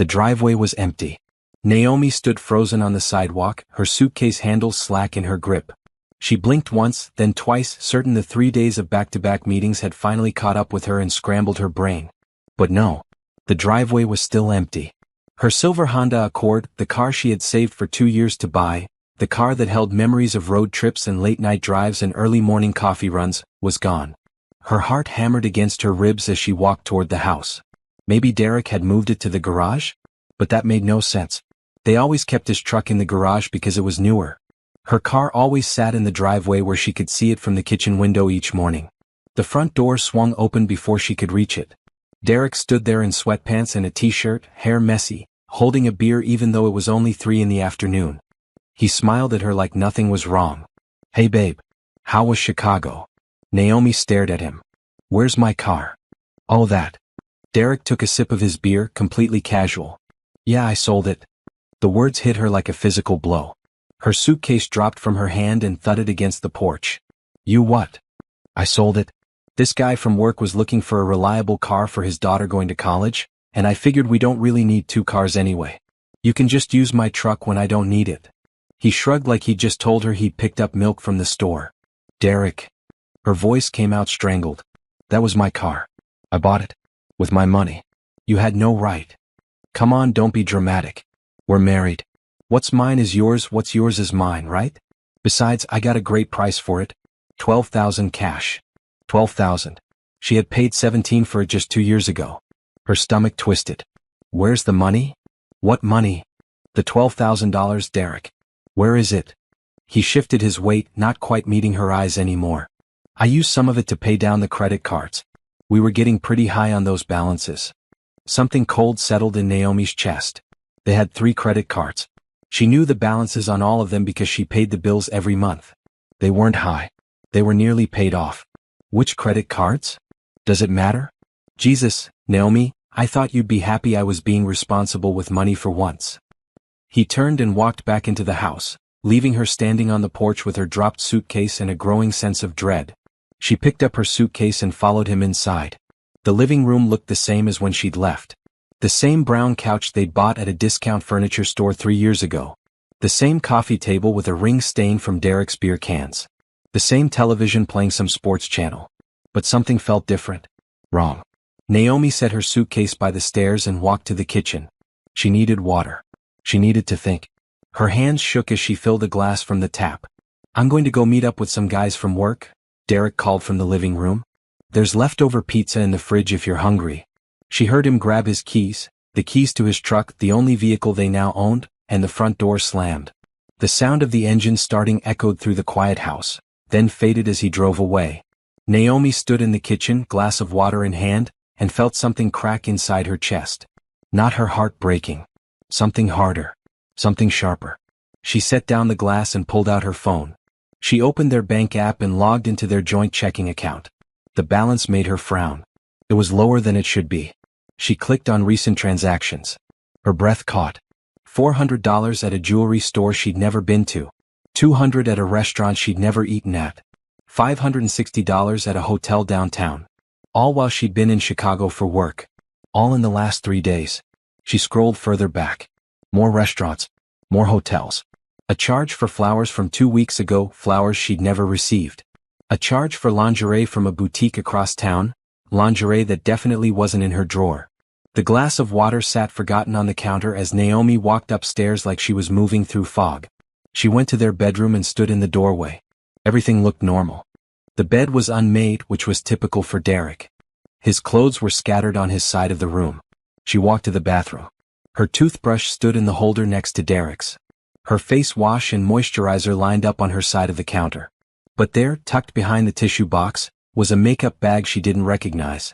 The driveway was empty. Naomi stood frozen on the sidewalk, her suitcase handle slack in her grip. She blinked once, then twice, certain the 3 days of back-to-back meetings had finally caught up with her and scrambled her brain. But no. The driveway was still empty. Her silver Honda Accord, the car she had saved for 2 years to buy, the car that held memories of road trips and late-night drives and early morning coffee runs, was gone. Her heart hammered against her ribs as she walked toward the house. Maybe Derek had moved it to the garage? But that made no sense. They always kept his truck in the garage because it was newer. Her car always sat in the driveway where she could see it from the kitchen window each morning. The front door swung open before she could reach it. Derek stood there in sweatpants and a t-shirt, hair messy, holding a beer even though it was only 3 in the afternoon. He smiled at her like nothing was wrong. "Hey babe. How was Chicago?" Naomi stared at him. "Where's my car?" "Oh that." Derek took a sip of his beer, completely casual. "Yeah, I sold it." The words hit her like a physical blow. Her suitcase dropped from her hand and thudded against the porch. "You what?" "I sold it. This guy from work was looking for a reliable car for his daughter going to college, and I figured we don't really need 2 cars anyway. You can just use my truck when I don't need it." He shrugged like he'd just told her he'd picked up milk from the store. "Derek." Her voice came out strangled. "That was my car. I bought it. With my money. You had no right." "Come on, don't be dramatic. We're married. What's mine is yours, what's yours is mine, right? Besides, I got a great price for it. $12,000 cash." $12,000. She had paid $17,000 for it just 2 years ago. Her stomach twisted. "Where's the money?" "What money?" "The $12,000, Derek. Where is it?" He shifted his weight, not quite meeting her eyes anymore. "I used some of it to pay down the credit cards. We were getting pretty high on those balances." Something cold settled in Naomi's chest. They had 3 credit cards. She knew the balances on all of them because she paid the bills every month. They weren't high. They were nearly paid off. Which credit cards? Does it matter? Jesus, Naomi, I thought you'd be happy I was being responsible with money for once. He turned and walked back into the house, leaving her standing on the porch with her dropped suitcase and a growing sense of dread. She picked up her suitcase and followed him inside. The living room looked the same as when she'd left. The same brown couch they'd bought at a discount furniture store 3 years ago. The same coffee table with a ring stain from Derek's beer cans. The same television playing some sports channel. But something felt different. Wrong. Naomi set her suitcase by the stairs and walked to the kitchen. She needed water. She needed to think. Her hands shook as she filled a glass from the tap. "I'm going to go meet up with some guys from work," Derek called from the living room. "There's leftover pizza in the fridge if you're hungry." She heard him grab his keys, the keys to his truck, the only vehicle they now owned, and the front door slammed. The sound of the engine starting echoed through the quiet house, then faded as he drove away. Naomi stood in the kitchen, glass of water in hand, and felt something crack inside her chest. Not her heart breaking. Something harder. Something sharper. She set down the glass and pulled out her phone. She opened their bank app and logged into their joint checking account. The balance made her frown. It was lower than it should be. She clicked on recent transactions. Her breath caught. $400 at a jewelry store she'd never been to. $200 at a restaurant she'd never eaten at. $560 at a hotel downtown. All while she'd been in Chicago for work. All in the last 3 days. She scrolled further back. More restaurants. More hotels. A charge for flowers from 2 weeks ago, flowers she'd never received. A charge for lingerie from a boutique across town, lingerie that definitely wasn't in her drawer. The glass of water sat forgotten on the counter as Naomi walked upstairs like she was moving through fog. She went to their bedroom and stood in the doorway. Everything looked normal. The bed was unmade, which was typical for Derek. His clothes were scattered on his side of the room. She walked to the bathroom. Her toothbrush stood in the holder next to Derek's. Her face wash and moisturizer lined up on her side of the counter. But there, tucked behind the tissue box, was a makeup bag she didn't recognize.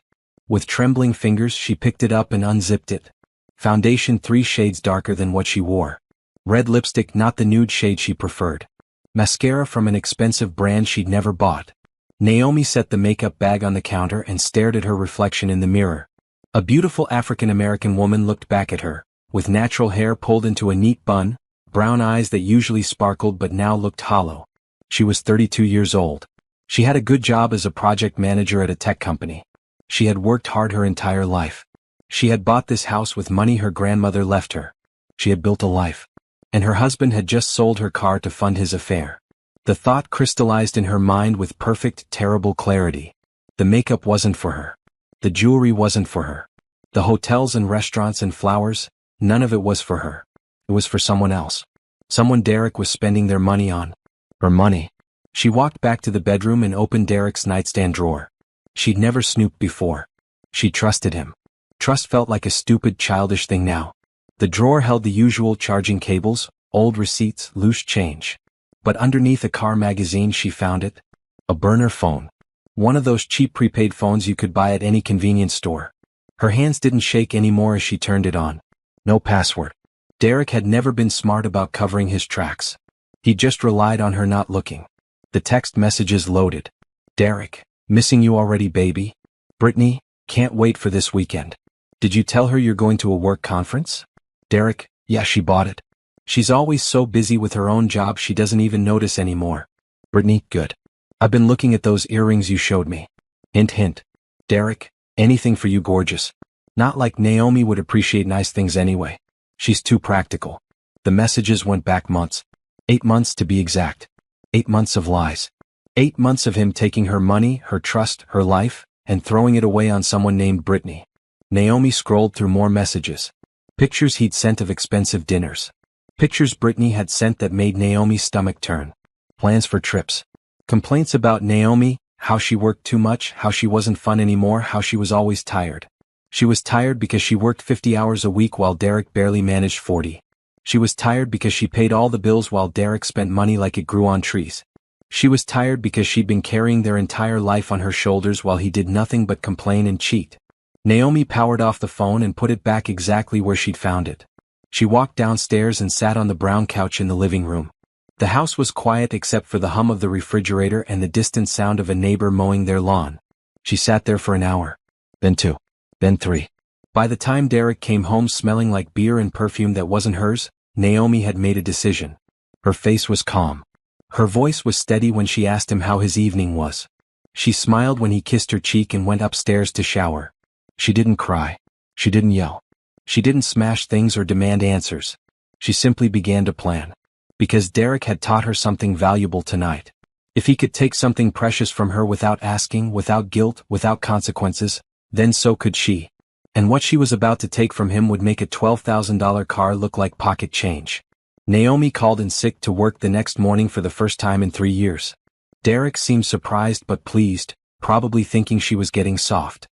With trembling fingers she picked it up and unzipped it. Foundation 3 shades darker than what she wore. Red lipstick, not the nude shade she preferred. Mascara from an expensive brand she'd never bought. Naomi set the makeup bag on the counter and stared at her reflection in the mirror. A beautiful African-American woman looked back at her, with natural hair pulled into a neat bun, brown eyes that usually sparkled but now looked hollow. She was 32 years old. She had a good job as a project manager at a tech company. She had worked hard her entire life. She had bought this house with money her grandmother left her. She had built a life. And her husband had just sold her car to fund his affair. The thought crystallized in her mind with perfect, terrible clarity. The makeup wasn't for her. The jewelry wasn't for her. The hotels and restaurants and flowers, none of it was for her. It was for someone else. Someone Derek was spending their money on. Her money. She walked back to the bedroom and opened Derek's nightstand drawer. She'd never snooped before. She trusted him. Trust felt like a stupid, childish thing now. The drawer held the usual charging cables, old receipts, loose change. But underneath a car magazine she found it. A burner phone. One of those cheap prepaid phones you could buy at any convenience store. Her hands didn't shake anymore as she turned it on. No password. Derek had never been smart about covering his tracks. He just relied on her not looking. The text messages loaded. Derek, missing you already, baby. Brittany, can't wait for this weekend. Did you tell her you're going to a work conference? Derek, yeah, she bought it. She's always so busy with her own job she doesn't even notice anymore. Brittany, good. I've been looking at those earrings you showed me. Hint, hint. Derek, anything for you, gorgeous. Not like Naomi would appreciate nice things anyway. She's too practical. The messages went back months. 8 months to be exact. 8 months of lies. 8 months of him taking her money, her trust, her life, and throwing it away on someone named Brittany. Naomi scrolled through more messages. Pictures he'd sent of expensive dinners. Pictures Brittany had sent that made Naomi's stomach turn. Plans for trips. Complaints about Naomi, how she worked too much, how she wasn't fun anymore, how she was always tired. She was tired because she worked 50 hours a week while Derek barely managed 40. She was tired because she paid all the bills while Derek spent money like it grew on trees. She was tired because she'd been carrying their entire life on her shoulders while he did nothing but complain and cheat. Naomi powered off the phone and put it back exactly where she'd found it. She walked downstairs and sat on the brown couch in the living room. The house was quiet except for the hum of the refrigerator and the distant sound of a neighbor mowing their lawn. She sat there for an hour. Then 2. Then 3. By the time Derek came home smelling like beer and perfume that wasn't hers, Naomi had made a decision. Her face was calm. Her voice was steady when she asked him how his evening was. She smiled when he kissed her cheek and went upstairs to shower. She didn't cry. She didn't yell. She didn't smash things or demand answers. She simply began to plan. Because Derek had taught her something valuable tonight. If he could take something precious from her without asking, without guilt, without consequences, then so could she. And what she was about to take from him would make a $12,000 car look like pocket change. Naomi called in sick to work the next morning for the first time in 3 years. Derek seemed surprised but pleased, probably thinking she was getting soft.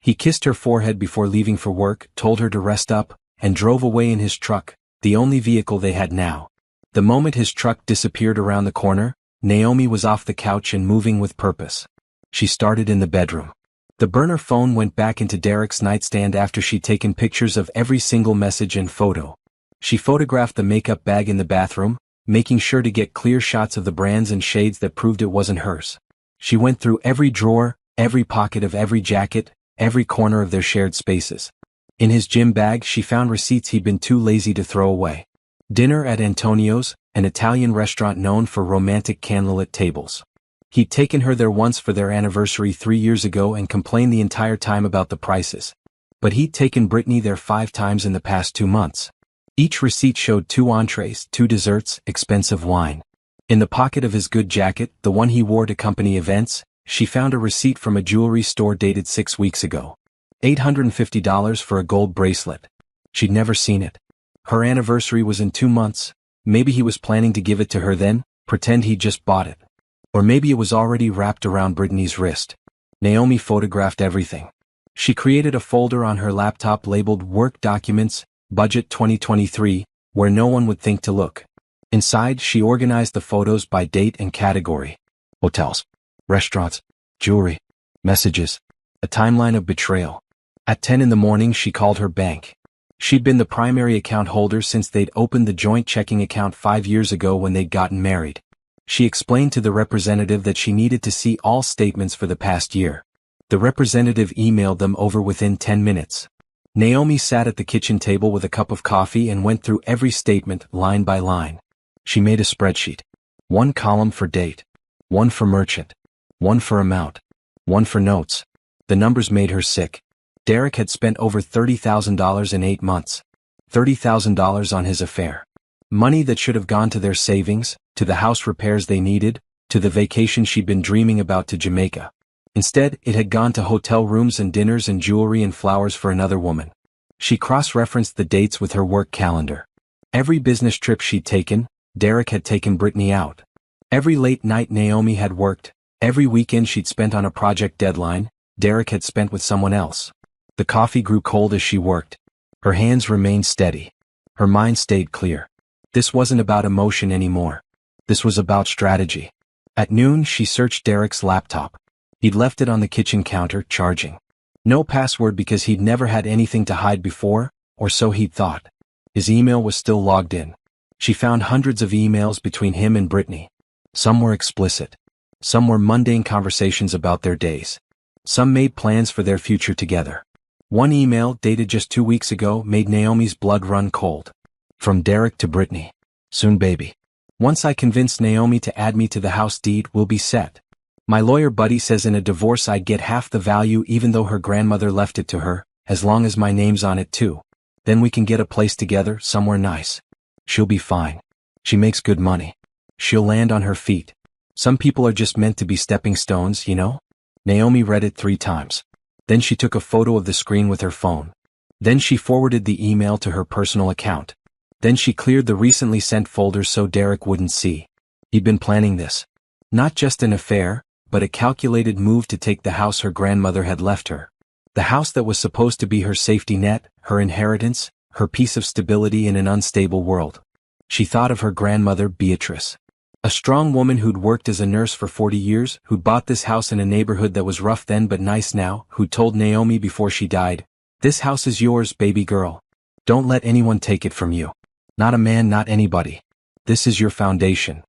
He kissed her forehead before leaving for work, told her to rest up, and drove away in his truck, the only vehicle they had now. The moment his truck disappeared around the corner, Naomi was off the couch and moving with purpose. She started in the bedroom. The burner phone went back into Derek's nightstand after she'd taken pictures of every single message and photo. She photographed the makeup bag in the bathroom, making sure to get clear shots of the brands and shades that proved it wasn't hers. She went through every drawer, every pocket of every jacket, every corner of their shared spaces. In his gym bag she found receipts he'd been too lazy to throw away. Dinner at Antonio's, an Italian restaurant known for romantic candlelit tables. He'd taken her there once for their anniversary 3 years ago and complained the entire time about the prices. But he'd taken Brittany there 5 times in the past 2 months. Each receipt showed 2 entrees, 2 desserts, expensive wine. In the pocket of his good jacket, the one he wore to company events, she found a receipt from a jewelry store dated 6 weeks ago. $850 for a gold bracelet. She'd never seen it. Her anniversary was in 2 months. Maybe he was planning to give it to her then, pretend he'd just bought it. Or maybe it was already wrapped around Brittany's wrist. Naomi photographed everything. She created a folder on her laptop labeled Work Documents, Budget 2023, where no one would think to look. Inside, she organized the photos by date and category. Hotels, restaurants, jewelry, messages, a timeline of betrayal. At 10 in the morning she called her bank. She'd been the primary account holder since they'd opened the joint checking account 5 years ago when they'd gotten married. She explained to the representative that she needed to see all statements for the past year. The representative emailed them over within 10 minutes. Naomi sat at the kitchen table with a cup of coffee and went through every statement line by line. She made a spreadsheet. 1 column for date. 1 for merchant. 1 for amount. 1 for notes. The numbers made her sick. Derek had spent over $30,000 in 8 months. $30,000 on his affair. Money that should have gone to their savings, to the house repairs they needed, to the vacation she'd been dreaming about to Jamaica. Instead, it had gone to hotel rooms and dinners and jewelry and flowers for another woman. She cross-referenced the dates with her work calendar. Every business trip she'd taken, Derek had taken Brittany out. Every late night Naomi had worked, every weekend she'd spent on a project deadline, Derek had spent with someone else. The coffee grew cold as she worked. Her hands remained steady. Her mind stayed clear. This wasn't about emotion anymore. This was about strategy. At noon, she searched Derek's laptop. He'd left it on the kitchen counter, charging. No password because he'd never had anything to hide before, or so he'd thought. His email was still logged in. She found hundreds of emails between him and Brittany. Some were explicit. Some were mundane conversations about their days. Some made plans for their future together. One email, dated just 2 weeks ago, made Naomi's blood run cold. From Derek to Brittany. Soon, baby. Once I convince Naomi to add me to the house deed, we'll be set. My lawyer buddy says in a divorce I'd get half the value even though her grandmother left it to her, as long as my name's on it too. Then we can get a place together, somewhere nice. She'll be fine. She makes good money. She'll land on her feet. Some people are just meant to be stepping stones, you know? Naomi read it 3 times. Then she took a photo of the screen with her phone. Then she forwarded the email to her personal account. Then she cleared the recently sent folders so Derek wouldn't see. He'd been planning this. Not just an affair, but a calculated move to take the house her grandmother had left her. The house that was supposed to be her safety net, her inheritance, her piece of stability in an unstable world. She thought of her grandmother, Beatrice. A strong woman who'd worked as a nurse for 40 years, who'd bought this house in a neighborhood that was rough then but nice now, who'd told Naomi before she died, "This house is yours, baby girl. Don't let anyone take it from you. Not a man, not anybody. This is your foundation."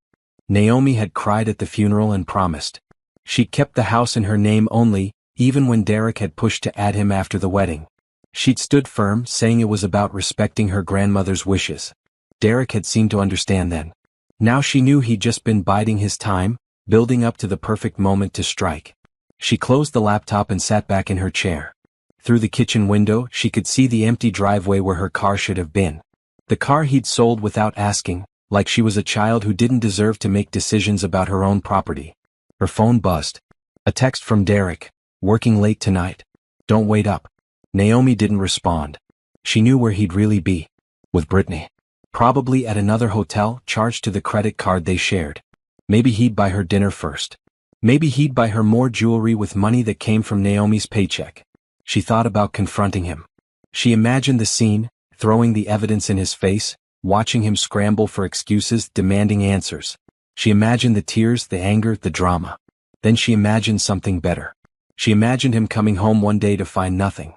Naomi had cried at the funeral and promised. She kept the house in her name only, even when Derek had pushed to add him after the wedding. She'd stood firm, saying it was about respecting her grandmother's wishes. Derek had seemed to understand then. Now she knew he'd just been biding his time, building up to the perfect moment to strike. She closed the laptop and sat back in her chair. Through the kitchen window, she could see the empty driveway where her car should have been. The car he'd sold without asking, like she was a child who didn't deserve to make decisions about her own property. Her phone buzzed. A text from Derek. "Working late tonight. Don't wait up." Naomi didn't respond. She knew where he'd really be. With Brittany. Probably at another hotel, charged to the credit card they shared. Maybe he'd buy her dinner first. Maybe he'd buy her more jewelry with money that came from Naomi's paycheck. She thought about confronting him. She imagined the scene, throwing the evidence in his face, watching him scramble for excuses, demanding answers. She imagined the tears, the anger, the drama. Then she imagined something better. She imagined him coming home one day to find nothing.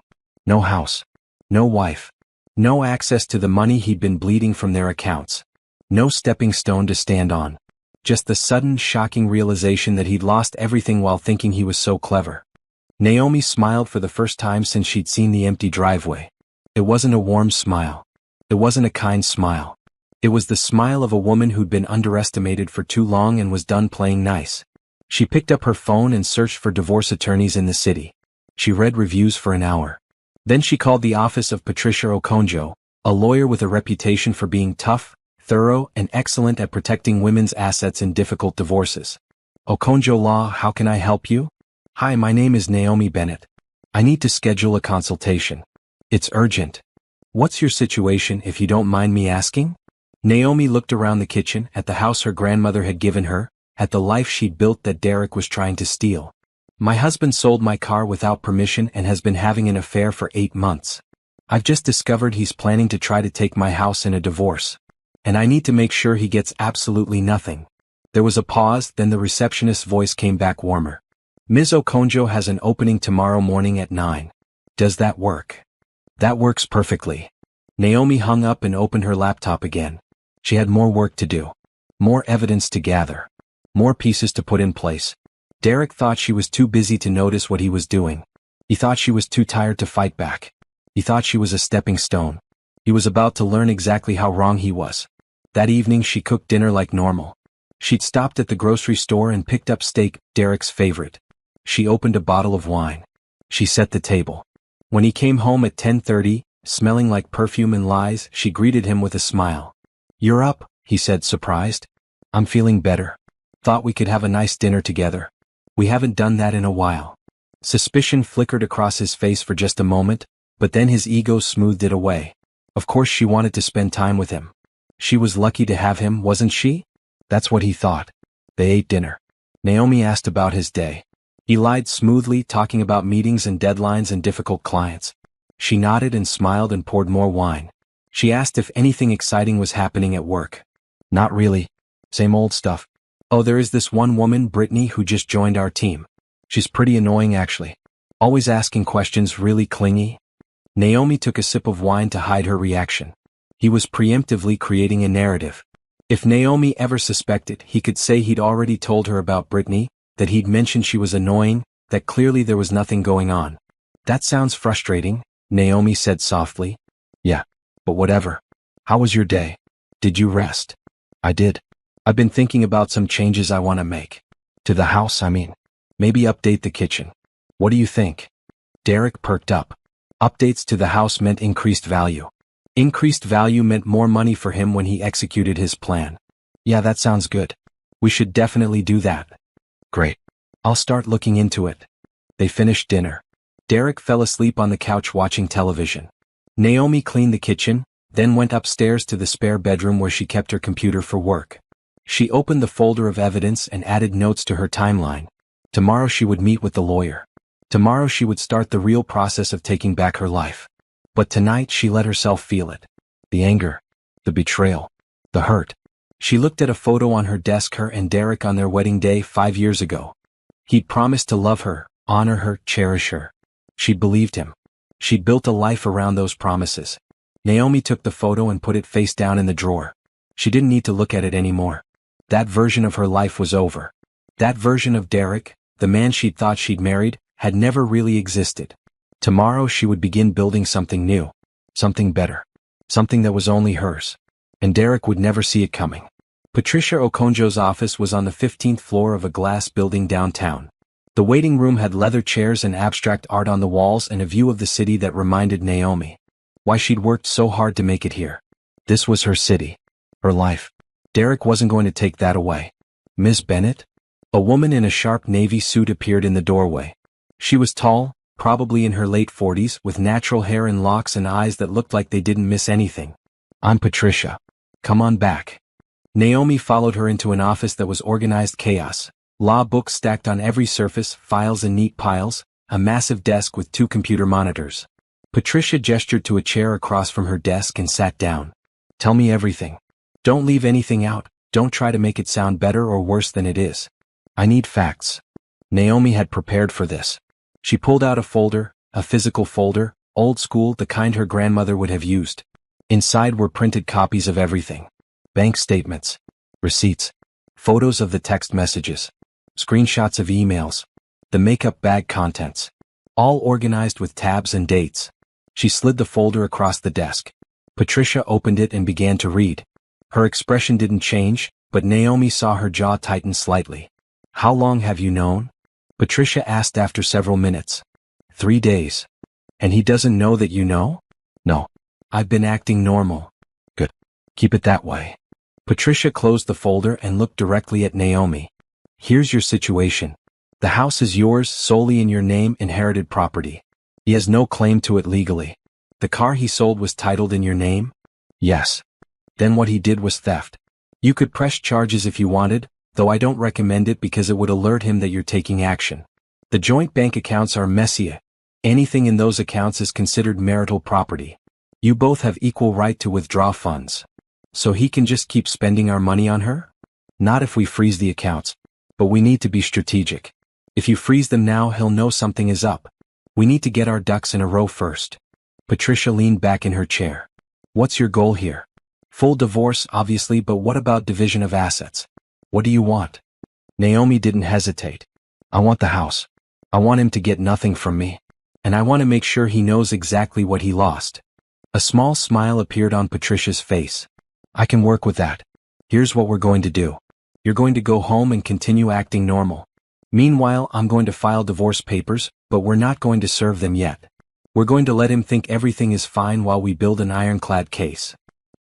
No house. No wife. No access to the money he'd been bleeding from their accounts. No stepping stone to stand on. Just the sudden, shocking realization that he'd lost everything while thinking he was so clever. Naomi smiled for the first time since she'd seen the empty driveway. It wasn't a warm smile. It wasn't a kind smile. It was the smile of a woman who'd been underestimated for too long and was done playing nice. She picked up her phone and searched for divorce attorneys in the city. She read reviews for an hour. Then she called the office of Patricia Okonjo, a lawyer with a reputation for being tough, thorough, and excellent at protecting women's assets in difficult divorces. "Okonjo Law, how can I help you?" "Hi, my name is Naomi Bennett. I need to schedule a consultation. It's urgent. What's your situation, if you don't mind me asking?" Naomi looked around the kitchen, at the house her grandmother had given her, at the life she'd built that Derek was trying to steal. "My husband sold my car without permission and has been having an affair for 8 months. I've just discovered he's planning to try to take my house in a divorce. And I need to make sure he gets absolutely nothing." There was a pause, then the receptionist's voice came back warmer. "Ms. Okonjo has an opening tomorrow morning at 9. Does that work?" "That works perfectly." Naomi hung up and opened her laptop again. She had more work to do. More evidence to gather. More pieces to put in place. Derek thought she was too busy to notice what he was doing. He thought she was too tired to fight back. He thought she was a stepping stone. He was about to learn exactly how wrong he was. That evening she cooked dinner like normal. She'd stopped at the grocery store and picked up steak, Derek's favorite. She opened a bottle of wine. She set the table. When he came home at 10:30, smelling like perfume and lies, she greeted him with a smile. "You're up," he said, surprised. "I'm feeling better. Thought we could have a nice dinner together. We haven't done that in a while." Suspicion flickered across his face for just a moment, but then his ego smoothed it away. Of course she wanted to spend time with him. She was lucky to have him, wasn't she? That's what he thought. They ate dinner. Naomi asked about his day. He lied smoothly, talking about meetings and deadlines and difficult clients. She nodded and smiled and poured more wine. She asked if anything exciting was happening at work. "Not really. Same old stuff. Oh, there is this one woman, Brittany, who just joined our team. She's pretty annoying actually. Always asking questions, really clingy." Naomi took a sip of wine to hide her reaction. He was preemptively creating a narrative. If Naomi ever suspected, he could say he'd already told her about Brittany, that he'd mentioned she was annoying, that clearly there was nothing going on. "That sounds frustrating," Naomi said softly. "Yeah, but whatever. How was your day? Did you rest?" "I did. I've been thinking about some changes I want to make. To the house, I mean. Maybe update the kitchen. What do you think?" Derek perked up. Updates to the house meant increased value. Increased value meant more money for him when he executed his plan. "Yeah, that sounds good. We should definitely do that." "Great. I'll start looking into it." They finished dinner. Derek fell asleep on the couch watching television. Naomi cleaned the kitchen, then went upstairs to the spare bedroom where she kept her computer for work. She opened the folder of evidence and added notes to her timeline. Tomorrow she would meet with the lawyer. Tomorrow she would start the real process of taking back her life. But tonight she let herself feel it. The anger. The betrayal. The hurt. She looked at a photo on her desk, her and Derek on their wedding day 5 years ago. He'd promised to love her, honor her, cherish her. She'd believed him. She'd built a life around those promises. Naomi took the photo and put it face down in the drawer. She didn't need to look at it anymore. That version of her life was over. That version of Derek, the man she'd thought she'd married, had never really existed. Tomorrow she would begin building something new. Something better. Something that was only hers. And Derek would never see it coming. Patricia Okonjo's office was on the 15th floor of a glass building downtown. The waiting room had leather chairs and abstract art on the walls and a view of the city that reminded Naomi why she'd worked so hard to make it here. This was her city. Her life. Derek wasn't going to take that away. "Miss Bennett?" A woman in a sharp navy suit appeared in the doorway. She was tall, probably in her late 40s, with natural hair and locks and eyes that looked like they didn't miss anything. "I'm Patricia. Come on back." Naomi followed her into an office that was organized chaos. Law books stacked on every surface, files in neat piles, a massive desk with 2 computer monitors. Patricia gestured to a chair across from her desk and sat down. "Tell me everything. Don't leave anything out, don't try to make it sound better or worse than it is. I need facts." Naomi had prepared for this. She pulled out a folder, a physical folder, old school, the kind her grandmother would have used. Inside were printed copies of everything. Bank statements, receipts, photos of the text messages, screenshots of emails, the makeup bag contents, all organized with tabs and dates. She slid the folder across the desk. Patricia opened it and began to read. Her expression didn't change, but Naomi saw her jaw tighten slightly. "How long have you known?" Patricia asked after several minutes. 3 days. "And he doesn't know that you know?" "No. I've been acting normal." "Good. Keep it that way." Patricia closed the folder and looked directly at Naomi. "Here's your situation. The house is yours, solely in your name, inherited property. He has no claim to it legally. The car he sold was titled in your name?" "Yes." "Then what he did was theft. You could press charges if you wanted, though I don't recommend it because it would alert him that you're taking action. The joint bank accounts are messy. Anything in those accounts is considered marital property. You both have equal right to withdraw funds. So he can just keep spending our money on her? Not if we freeze the accounts. But we need to be strategic. If you freeze them now, he'll know something is up. We need to get our ducks in a row first." Patricia leaned back in her chair. "What's your goal here?" "Full divorce, obviously, but what about division of assets? What do you want?" Naomi didn't hesitate. "I want the house. I want him to get nothing from me. And I want to make sure he knows exactly what he lost." A small smile appeared on Patricia's face. "I can work with that. Here's what we're going to do. You're going to go home and continue acting normal. Meanwhile, I'm going to file divorce papers, but we're not going to serve them yet. We're going to let him think everything is fine while we build an ironclad case.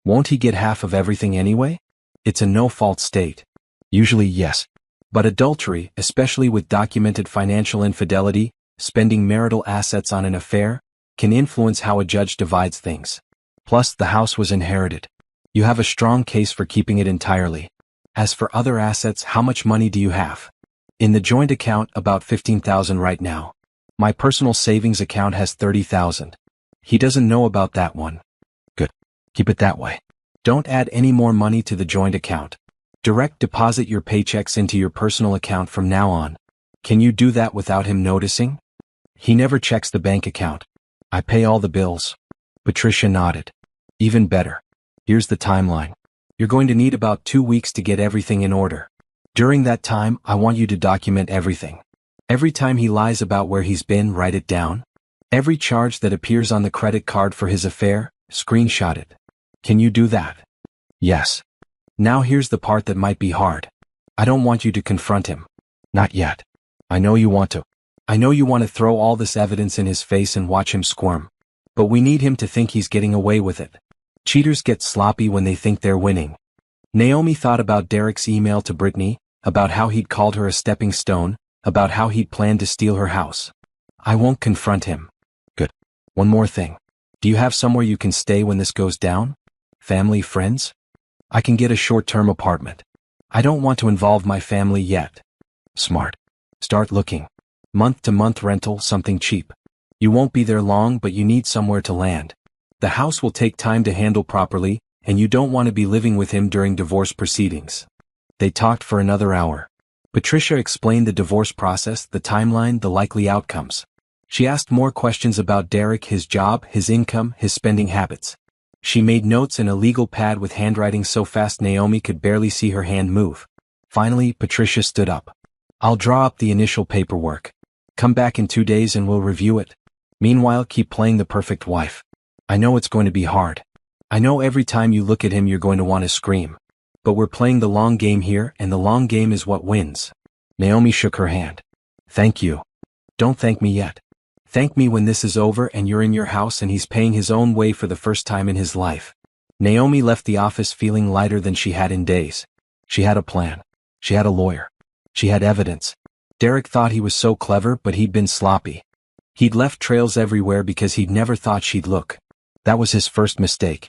Won't he get half of everything anyway? It's a no-fault state. Usually yes. But adultery, especially with documented financial infidelity, spending marital assets on an affair, can influence how a judge divides things. Plus, the house was inherited. You have a strong case for keeping it entirely. As for other assets, how much money do you have? In the joint account, about $15,000 right now. My personal savings account has $30,000. He doesn't know about that one. Good. Keep it that way. Don't add any more money to the joint account. Direct deposit your paychecks into your personal account from now on. Can you do that without him noticing? He never checks the bank account. I pay all the bills. Patricia nodded. Even better. Here's the timeline. You're going to need about 2 weeks to get everything in order. During that time, I want you to document everything. Every time he lies about where he's been, write it down. Every charge that appears on the credit card for his affair, screenshot it. Can you do that? Yes. Now here's the part that might be hard. I don't want you to confront him. Not yet. I know you want to. I know you want to throw all this evidence in his face and watch him squirm. But we need him to think he's getting away with it. Cheaters get sloppy when they think they're winning. Naomi thought about Derek's email to Brittany, about how he'd called her a stepping stone, about how he'd planned to steal her house. I won't confront him. Good. One more thing. Do you have somewhere you can stay when this goes down? Family, friends? I can get a short-term apartment. I don't want to involve my family yet. Smart. Start looking. Month-to-month rental, something cheap. You won't be there long, but you need somewhere to land. The house will take time to handle properly, and you don't want to be living with him during divorce proceedings. They talked for another hour. Patricia explained the divorce process, the timeline, the likely outcomes. She asked more questions about Derek, his job, his income, his spending habits. She made notes in a legal pad with handwriting so fast Naomi could barely see her hand move. Finally, Patricia stood up. I'll draw up the initial paperwork. Come back in 2 days and we'll review it. Meanwhile, keep playing the perfect wife. I know it's going to be hard. I know every time you look at him you're going to want to scream. But we're playing the long game here, and the long game is what wins. Naomi shook her hand. Thank you. Don't thank me yet. Thank me when this is over and you're in your house and he's paying his own way for the first time in his life. Naomi left the office feeling lighter than she had in days. She had a plan. She had a lawyer. She had evidence. Derek thought he was so clever, but he'd been sloppy. He'd left trails everywhere because he'd never thought she'd look. That was his first mistake.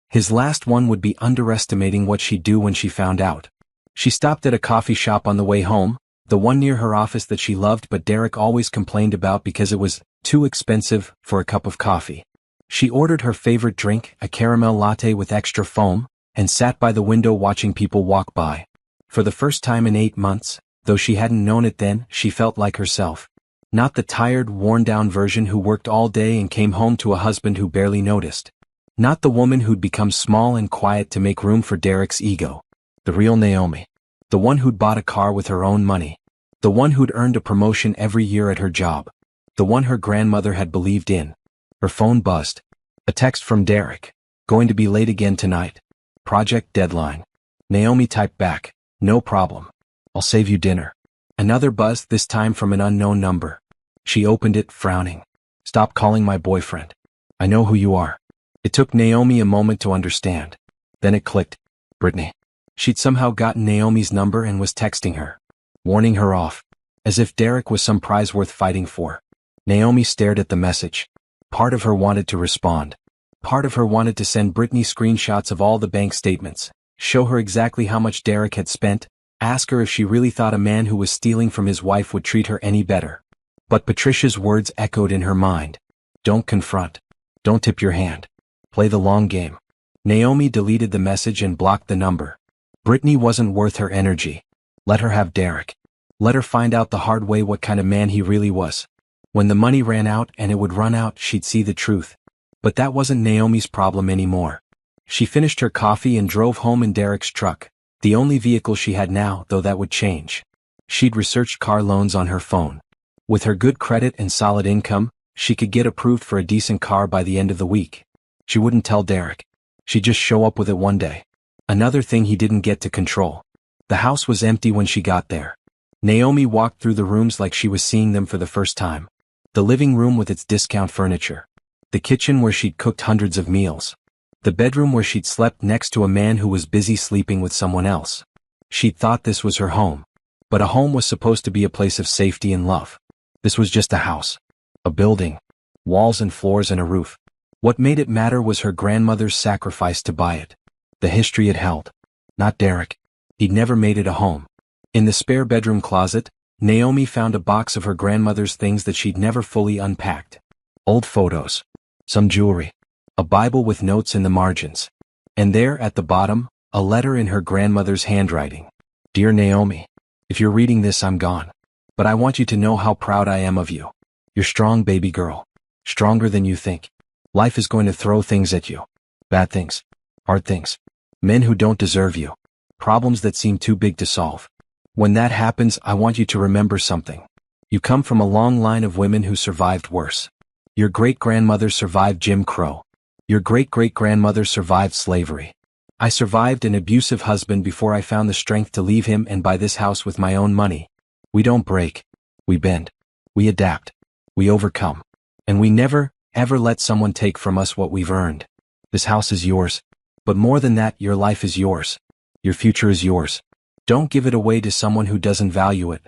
His last one would be underestimating what she'd do when she found out. She stopped at a coffee shop on the way home, the one near her office that she loved but Derek always complained about because it was too expensive for a cup of coffee. She ordered her favorite drink, a caramel latte with extra foam, and sat by the window watching people walk by. For the first time in 8 months, though she hadn't known it then, she felt like herself. Not the tired, worn-down version who worked all day and came home to a husband who barely noticed. Not the woman who'd become small and quiet to make room for Derek's ego. The real Naomi. The one who'd bought a car with her own money. The one who'd earned a promotion every year at her job. The one her grandmother had believed in. Her phone buzzed. A text from Derek. Going to be late again tonight. Project deadline. Naomi typed back. No problem. I'll save you dinner. Another buzz, this time from an unknown number. She opened it, frowning. Stop calling my boyfriend. I know who you are. It took Naomi a moment to understand. Then it clicked. Brittany. She'd somehow gotten Naomi's number and was texting her. Warning her off. As if Derek was some prize worth fighting for. Naomi stared at the message. Part of her wanted to respond. Part of her wanted to send Brittany screenshots of all the bank statements, show her exactly how much Derek had spent, ask her if she really thought a man who was stealing from his wife would treat her any better. But Patricia's words echoed in her mind. Don't confront. Don't tip your hand. Play the long game. Naomi deleted the message and blocked the number. Brittany wasn't worth her energy. Let her have Derek. Let her find out the hard way what kind of man he really was. When the money ran out, and it would run out, she'd see the truth. But that wasn't Naomi's problem anymore. She finished her coffee and drove home in Derek's truck, the only vehicle she had now, though that would change. She'd researched car loans on her phone. With her good credit and solid income, she could get approved for a decent car by the end of the week. She wouldn't tell Derek. She'd just show up with it one day. Another thing he didn't get to control. The house was empty when she got there. Naomi walked through the rooms like she was seeing them for the first time. The living room with its discount furniture. The kitchen where she'd cooked hundreds of meals. The bedroom where she'd slept next to a man who was busy sleeping with someone else. She'd thought this was her home. But a home was supposed to be a place of safety and love. This was just a house. A building. Walls and floors and a roof. What made it matter was her grandmother's sacrifice to buy it. The history it held. Not Derek. He'd never made it a home. In the spare bedroom closet, Naomi found a box of her grandmother's things that she'd never fully unpacked. Old photos. Some jewelry. A Bible with notes in the margins. And there, at the bottom, a letter in her grandmother's handwriting. Dear Naomi, if you're reading this, I'm gone. But I want you to know how proud I am of you. You're strong, baby girl. Stronger than you think. Life is going to throw things at you. Bad things. Hard things. Men who don't deserve you. Problems that seem too big to solve. When that happens, I want you to remember something. You come from a long line of women who survived worse. Your great-grandmother survived Jim Crow. Your great-great-grandmother survived slavery. I survived an abusive husband before I found the strength to leave him and buy this house with my own money. We don't break. We bend. We adapt. We overcome. And we never, ever let someone take from us what we've earned. This house is yours. But more than that, your life is yours. Your future is yours. Don't give it away to someone who doesn't value it.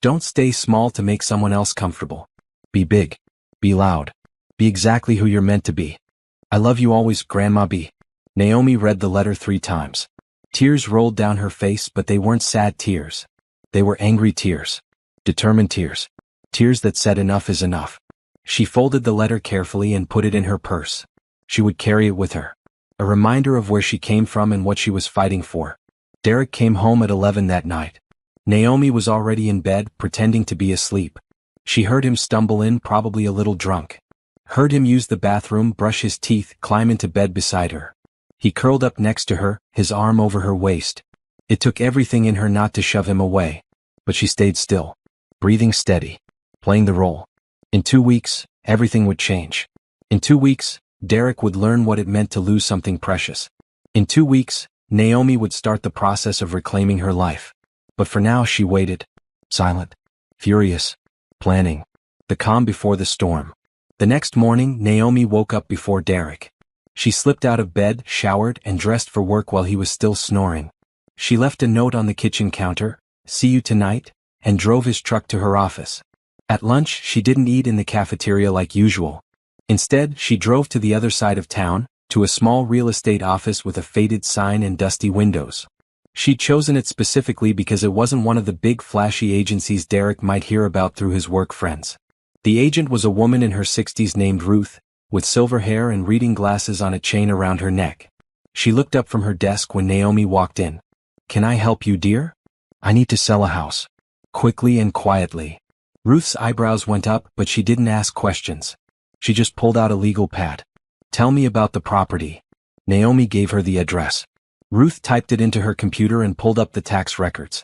Don't stay small to make someone else comfortable. Be big. Be loud. Be exactly who you're meant to be. I love you always, Grandma B. Naomi read the letter 3 times. Tears rolled down her face, but they weren't sad tears. They were angry tears. Determined tears. Tears that said enough is enough. She folded the letter carefully and put it in her purse. She would carry it with her. A reminder of where she came from and what she was fighting for. Derek came home at 11 that night. Naomi was already in bed, pretending to be asleep. She heard him stumble in, probably a little drunk. Heard him use the bathroom, brush his teeth, climb into bed beside her. He curled up next to her, his arm over her waist. It took everything in her not to shove him away. But she stayed still. Breathing steady. Playing the role. In 2 weeks, everything would change. In 2 weeks, Derek would learn what it meant to lose something precious. In 2 weeks, Naomi would start the process of reclaiming her life. But for now she waited. Silent. Furious. Planning. The calm before the storm. The next morning, Naomi woke up before Derek. She slipped out of bed, showered, and dressed for work while he was still snoring. She left a note on the kitchen counter, "See you tonight," and drove his truck to her office. At lunch, she didn't eat in the cafeteria like usual. Instead, she drove to the other side of town, to a small real estate office with a faded sign and dusty windows. She'd chosen it specifically because it wasn't one of the big flashy agencies Derek might hear about through his work friends. The agent was a woman in her 60s named Ruth, with silver hair and reading glasses on a chain around her neck. She looked up from her desk when Naomi walked in. "Can I help you, dear? I need to sell a house." Quickly and quietly. Ruth's eyebrows went up, but she didn't ask questions. She just pulled out a legal pad. "Tell me about the property." Naomi gave her the address. Ruth typed it into her computer and pulled up the tax records.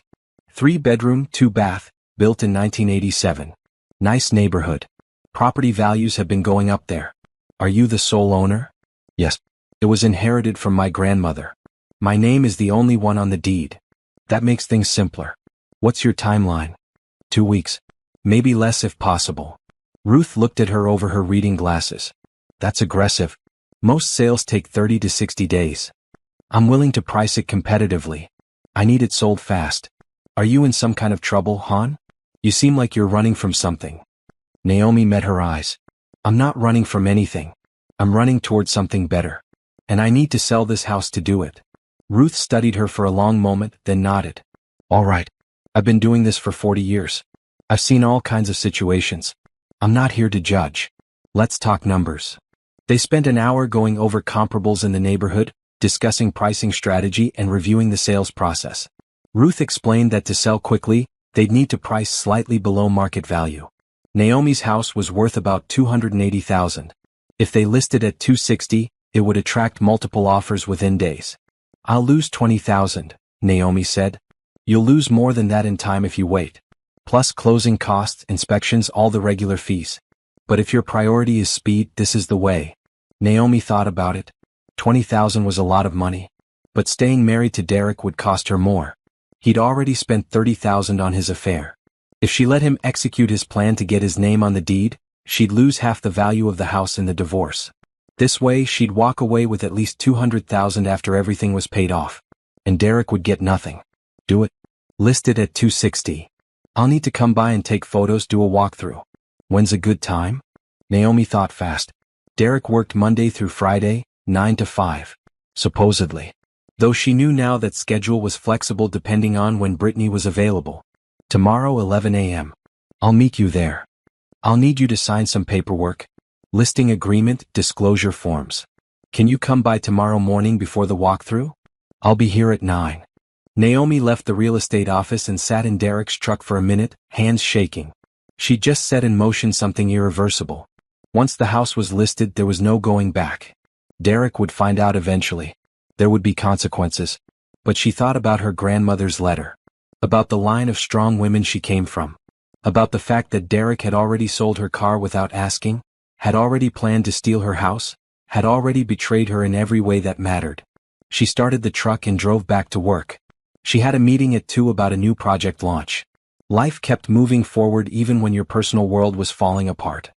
3-bedroom, 2-bath, built in 1987. Nice neighborhood. Property values have been going up there. "Are you the sole owner?" "Yes. It was inherited from my grandmother. My name is the only one on the deed. That makes things simpler." "What's your timeline?" 2 weeks. Maybe less if possible." Ruth looked at her over her reading glasses. "That's aggressive. Most sales take 30 to 60 days. I'm willing to price it competitively. I need it sold fast. Are you in some kind of trouble, hon? You seem like you're running from something." Naomi met her eyes. "I'm not running from anything. I'm running towards something better. And I need to sell this house to do it." Ruth studied her for a long moment, then nodded. "All right. I've been doing this for 40 years. I've seen all kinds of situations. I'm not here to judge. Let's talk numbers." They spent an hour going over comparables in the neighborhood, discussing pricing strategy and reviewing the sales process. Ruth explained that to sell quickly, they'd need to price slightly below market value. Naomi's house was worth about $280,000. If they listed at $260, it would attract multiple offers within days. "I'll lose $20,000, Naomi said. "You'll lose more than that in time if you wait. Plus closing costs, inspections, all the regular fees. But if your priority is speed, this is the way." Naomi thought about it. 20,000 was a lot of money. But staying married to Derek would cost her more. He'd already spent 30,000 on his affair. If she let him execute his plan to get his name on the deed, She'd lose half the value of the house in the divorce. This way she'd walk away with at least $200,000 after everything was paid off. And Derek would get nothing. Do it. Listed at $260. I'll need to come by and take photos, do a walkthrough. When's a good time? Naomi thought fast. Derek worked Monday through Friday, 9 to 5. Supposedly. Though she knew now that schedule was flexible depending on when Brittany was available. Tomorrow 11 a.m. I'll meet you there. I'll need you to sign some paperwork. Listing agreement, disclosure forms. Can you come by tomorrow morning before the walkthrough? I'll be here at 9. Naomi left the real estate office and sat in Derek's truck for a minute, hands shaking. She just set in motion something irreversible. Once the house was listed, there was no going back. Derek would find out eventually. There would be consequences. But she thought about her grandmother's letter. About the line of strong women she came from. About the fact that Derek had already sold her car without asking, had already planned to steal her house, had already betrayed her in every way that mattered. She started the truck and drove back to work. She had a meeting at 2 about a new project launch. Life kept moving forward even when your personal world was falling apart.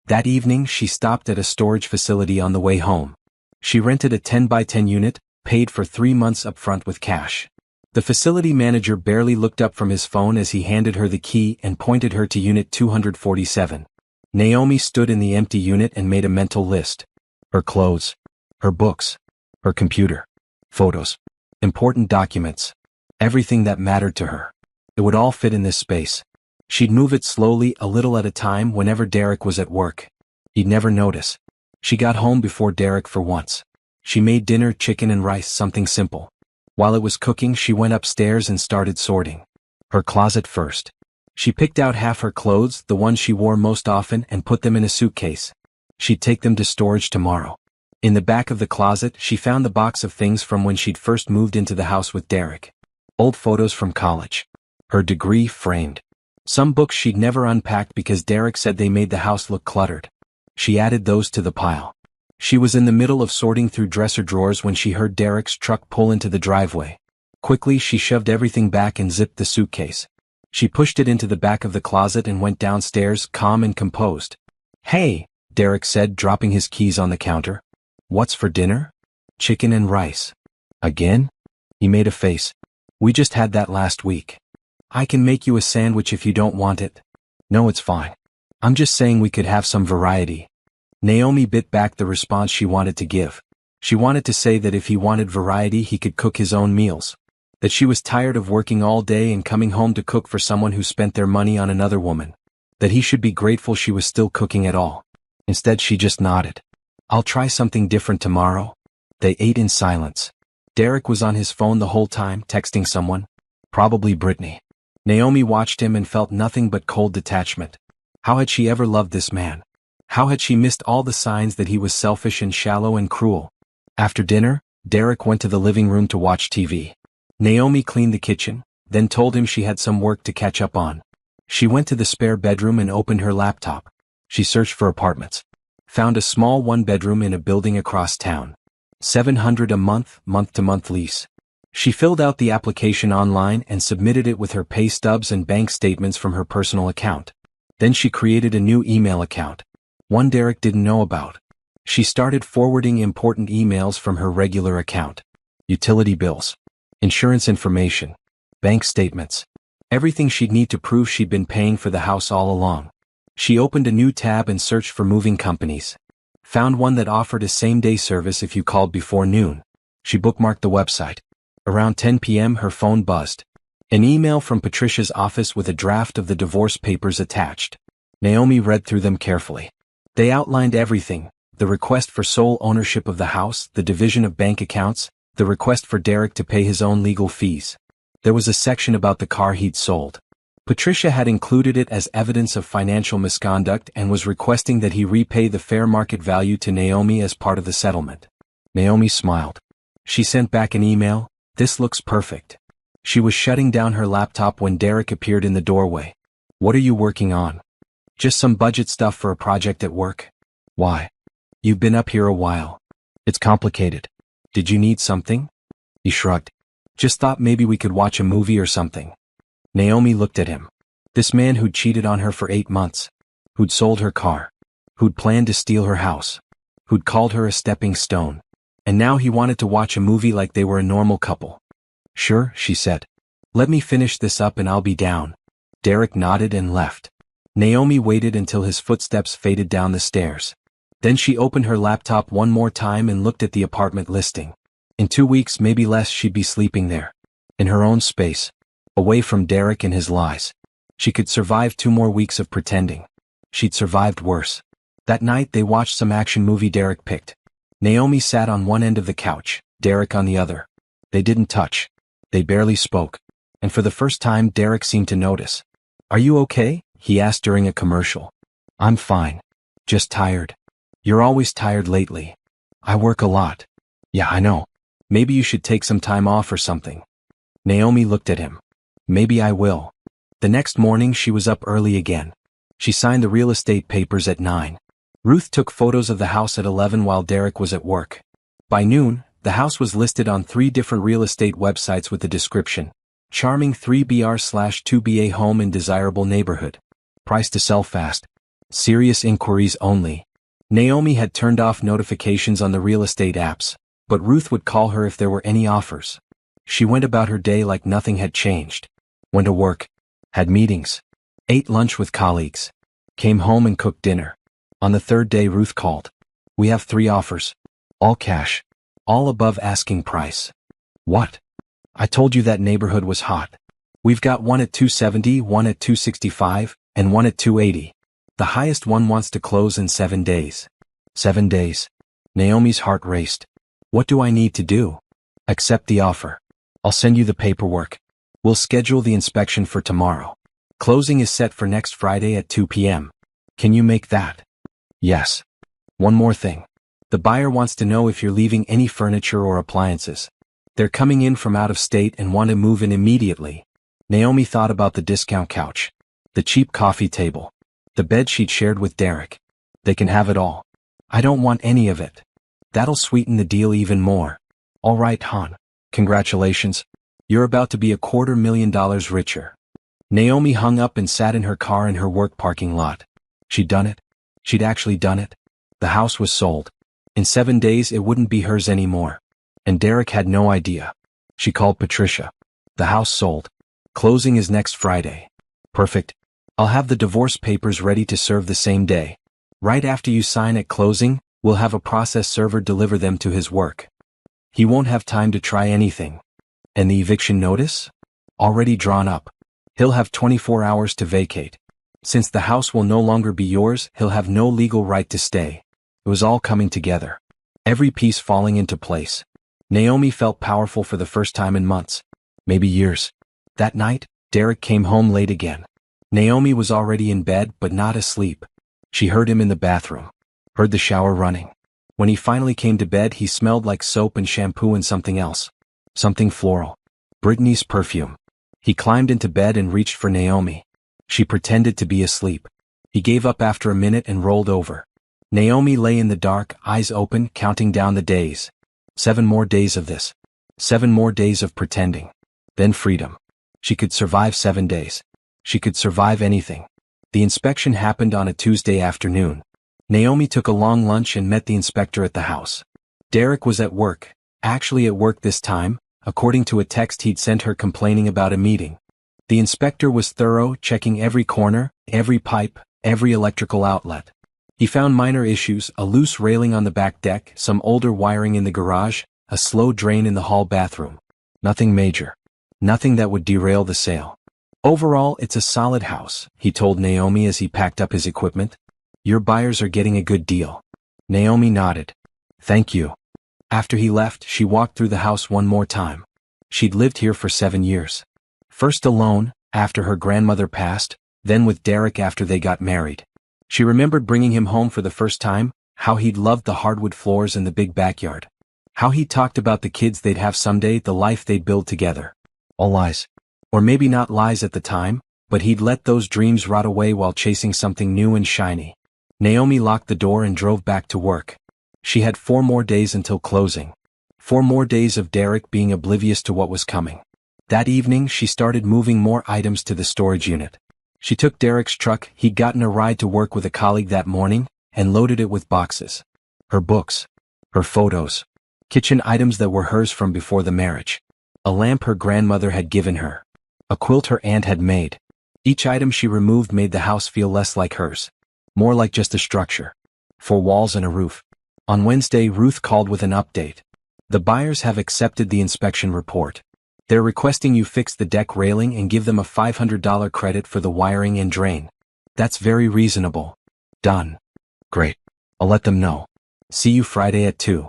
That evening she stopped at a storage facility on the way home. She rented a 10 by 10 unit, paid for 3 months upfront with cash. The facility manager barely looked up from his phone as he handed her the key and pointed her to unit 247. Naomi stood in the empty unit and made a mental list. Her clothes. Her books. Her computer. Photos. Important documents. Everything that mattered to her. It would all fit in this space. She'd move it slowly, a little at a time, whenever Derek was at work. He'd never notice. She got home before Derek for once. She made dinner, chicken and rice, something simple. While it was cooking, she went upstairs and started sorting. Her closet first. She picked out half her clothes, the ones she wore most often, and put them in a suitcase. She'd take them to storage tomorrow. In the back of the closet, she found the box of things from when she'd first moved into the house with Derek. Old photos from college. Her degree framed. Some books she'd never unpacked because Derek said they made the house look cluttered. She added those to the pile. She was in the middle of sorting through dresser drawers when she heard Derek's truck pull into the driveway. Quickly, she shoved everything back and zipped the suitcase. She pushed it into the back of the closet and went downstairs, calm and composed. "Hey," Derek said, dropping his keys on the counter. "What's for dinner?" "Chicken and rice." "Again?" He made a face. "We just had that last week. I can make you a sandwich if you don't want it." "No, it's fine. I'm just saying we could have some variety." Naomi bit back the response she wanted to give. She wanted to say that if he wanted variety, he could cook his own meals. That she was tired of working all day and coming home to cook for someone who spent their money on another woman. That he should be grateful she was still cooking at all. Instead, she just nodded. "I'll try something different tomorrow." They ate in silence. Derek was on his phone the whole time, texting someone. Probably Brittany. Naomi watched him and felt nothing but cold detachment. How had she ever loved this man? How had she missed all the signs that he was selfish and shallow and cruel? After dinner, Derek went to the living room to watch TV. Naomi cleaned the kitchen, then told him she had some work to catch up on. She went to the spare bedroom and opened her laptop. She searched for apartments. Found a small one-bedroom in a building across town. $700 a month, month-to-month lease. She filled out the application online and submitted it with her pay stubs and bank statements from her personal account. Then she created a new email account. One Derek didn't know about. She started forwarding important emails from her regular account. Utility bills. Insurance information. Bank statements. Everything she'd need to prove she'd been paying for the house all along. She opened a new tab and searched for moving companies. Found one that offered a same-day service if you called before noon. She bookmarked the website. Around 10 p.m. her phone buzzed. An email from Patricia's office with a draft of the divorce papers attached. Naomi read through them carefully. They outlined everything: the request for sole ownership of the house, the division of bank accounts, the request for Derek to pay his own legal fees. There was a section about the car he'd sold. Patricia had included it as evidence of financial misconduct and was requesting that he repay the fair market value to Naomi as part of the settlement. Naomi smiled. She sent back an email. "This looks perfect." She was shutting down her laptop when Derek appeared in the doorway. "What are you working on?" "Just some budget stuff for a project at work." "Why?" "You've been up here a while. It's complicated." "Did you need something?" He shrugged. "Just thought maybe we could watch a movie or something." Naomi looked at him. This man who'd cheated on her for 8 months. Who'd sold her car. who'd planned to steal her house, who'd called her a stepping stone. And now he wanted to watch a movie like they were a normal couple. Sure, she said. Let me finish this up and I'll be down. Derek nodded and left. Naomi waited until his footsteps faded down the stairs. Then she opened her laptop one more time and looked at the apartment listing. In 2 weeks, maybe less, she'd be sleeping there. In her own space. Away from Derek and his lies. She could survive 2 more weeks of pretending. She'd survived worse. That night they watched some action movie Derek picked. Naomi sat on one end of the couch, Derek on the other. They didn't touch. They barely spoke. And for the first time Derek seemed to notice. Are you okay? He asked during a commercial. I'm fine. Just tired. You're always tired lately. I work a lot. Yeah, I know. Maybe you should take some time off or something. Naomi looked at him. Maybe I will. The next morning she was up early again. She signed the real estate papers at 9. Ruth took photos of the house at 11 while Derek was at work. By noon, the house was listed on 3 different real estate websites with the description, charming 3BR/2BA home in desirable neighborhood. Price to sell fast. Serious inquiries only. Naomi had turned off notifications on the real estate apps, but Ruth would call her if there were any offers. She went about her day like nothing had changed. Went to work. Had meetings. Ate lunch with colleagues. Came home and cooked dinner. On the 3rd day Ruth called. We have 3 offers. All cash. All above asking price. What? I told you that neighborhood was hot. We've got one at 270, one at 265, and one at 280. The highest one wants to close in 7 days. 7 days. Naomi's heart raced. What do I need to do? Accept the offer. I'll send you the paperwork. We'll schedule the inspection for tomorrow. Closing is set for next Friday at 2 p.m. Can you make that? Yes. One more thing. The buyer wants to know if you're leaving any furniture or appliances. They're coming in from out of state and want to move in immediately. Naomi thought about the discount couch, the cheap coffee table, the bed she'd shared with Derek. They can have it all. I don't want any of it. That'll sweeten the deal even more. All right, hon. Congratulations. You're about to be $250,000 richer. Naomi hung up and sat in her car in her work parking lot. She'd done it. She'd actually done it. The house was sold. In 7 days it wouldn't be hers anymore. And Derek had no idea. She called Patricia. The house sold. Closing is next Friday. Perfect. I'll have the divorce papers ready to serve the same day. Right after you sign at closing, we'll have a process server deliver them to his work. He won't have time to try anything. And the eviction notice? Already drawn up. He'll have 24 hours to vacate. Since the house will no longer be yours, he'll have no legal right to stay. It was all coming together. Every piece falling into place. Naomi felt powerful for the first time in months. Maybe years. That night, Derek came home late again. Naomi was already in bed but not asleep. She heard him in the bathroom. Heard the shower running. When he finally came to bed he smelled like soap and shampoo and something else. Something floral. Brittany's perfume. He climbed into bed and reached for Naomi. She pretended to be asleep. He gave up after a minute and rolled over. Naomi lay in the dark, eyes open, counting down the days. 7 more days of this. 7 more days of pretending. Then freedom. She could survive 7 days. She could survive anything. The inspection happened on a Tuesday afternoon. Naomi took a long lunch and met the inspector at the house. Derek was at work, actually at work this time, according to a text he'd sent her complaining about a meeting. The inspector was thorough, checking every corner, every pipe, every electrical outlet. He found minor issues, a loose railing on the back deck, some older wiring in the garage, a slow drain in the hall bathroom. Nothing major. Nothing that would derail the sale. Overall, it's a solid house, he told Naomi as he packed up his equipment. Your buyers are getting a good deal. Naomi nodded. Thank you. After he left, she walked through the house one more time. She'd lived here for 7 years. First alone, after her grandmother passed, then with Derek after they got married. She remembered bringing him home for the first time, how he'd loved the hardwood floors and the big backyard. How he talked about the kids they'd have someday, the life they'd build together. All lies. Or maybe not lies at the time, but he'd let those dreams rot away while chasing something new and shiny. Naomi locked the door and drove back to work. She had 4 more days until closing. 4 more days of Derek being oblivious to what was coming. That evening she started moving more items to the storage unit. She took Derek's truck. He'd gotten a ride to work with a colleague that morning, and loaded it with boxes. Her books. Her photos. Kitchen items that were hers from before the marriage. A lamp her grandmother had given her. A quilt her aunt had made. Each item she removed made the house feel less like hers. More like just a structure. 4 walls and a roof. On Wednesday, Ruth called with an update. The buyers have accepted the inspection report. They're requesting you fix the deck railing and give them a $500 credit for the wiring and drain. That's very reasonable. Done. Great. I'll let them know. See you Friday at 2.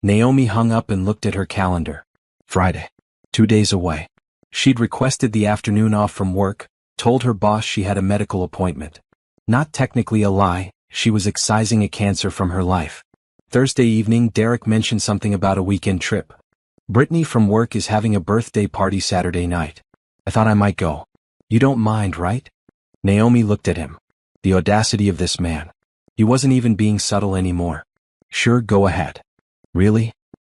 Naomi hung up and looked at her calendar. Friday. 2 days away. She'd requested the afternoon off from work, told her boss she had a medical appointment. Not technically a lie, she was excising a cancer from her life. Thursday evening, Derek mentioned something about a weekend trip. Brittany from work is having a birthday party Saturday night. I thought I might go. You don't mind, right? Naomi looked at him. The audacity of this man. He wasn't even being subtle anymore. Sure, go ahead. Really?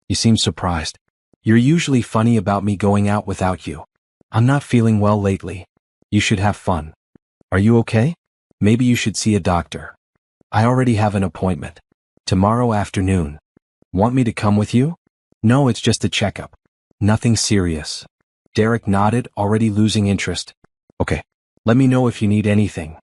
You seem surprised. You're usually funny about me going out without you. I'm not feeling well lately. You should have fun. Are you okay? Maybe you should see a doctor. I already have an appointment. Tomorrow afternoon. Want me to come with you? No, it's just a checkup. Nothing serious. Derek nodded, already losing interest. Okay. Let me know if you need anything.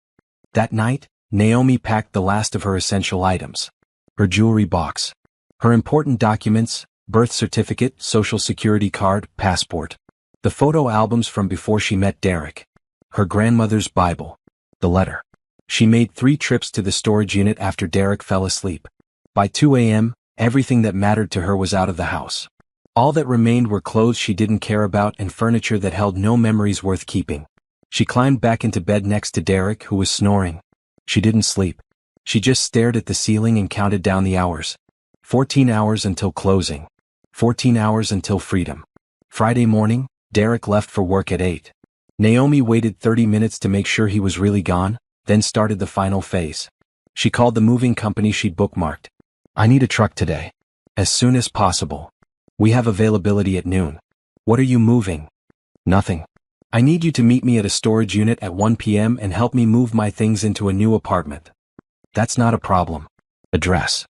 That night, Naomi packed the last of her essential items. Her jewelry box. Her important documents, birth certificate, social security card, passport. The photo albums from before she met Derek. Her grandmother's Bible. The letter. She made 3 trips to the storage unit after Derek fell asleep. By 2 a.m., everything that mattered to her was out of the house. All that remained were clothes she didn't care about and furniture that held no memories worth keeping. She climbed back into bed next to Derek, who was snoring. She didn't sleep. She just stared at the ceiling and counted down the hours. 14 hours until closing. 14 hours until freedom. Friday morning, Derek left for work at 8. Naomi waited 30 minutes to make sure he was really gone, then started the final phase. She called the moving company she'd bookmarked. I need a truck today. As soon as possible. We have availability at noon. What are you moving? Nothing. I need you to meet me at a storage unit at 1 p.m. and help me move my things into a new apartment. That's not a problem. Address.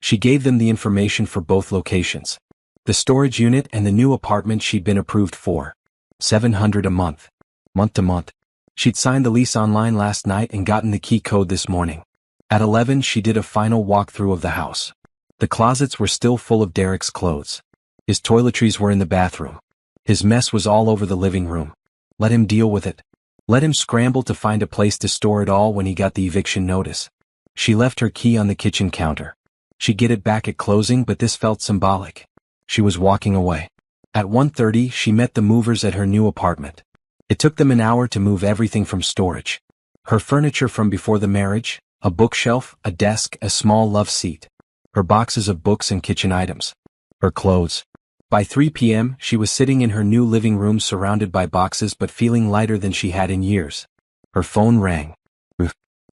She gave them the information for both locations. The storage unit and the new apartment she'd been approved for. $700 a month. Month to month. She'd signed the lease online last night and gotten the key code this morning. At 11 she did a final walkthrough of the house. The closets were still full of Derek's clothes. His toiletries were in the bathroom. His mess was all over the living room. Let him deal with it. Let him scramble to find a place to store it all when he got the eviction notice. She left her key on the kitchen counter. She'd get it back at closing, but this felt symbolic. She was walking away. At 1:30 she met the movers at her new apartment. It took them an hour to move everything from storage. Her furniture from before the marriage, a bookshelf, a desk, a small love seat. Her boxes of books and kitchen items. Her clothes. By 3 p.m. she was sitting in her new living room surrounded by boxes but feeling lighter than she had in years. Her phone rang.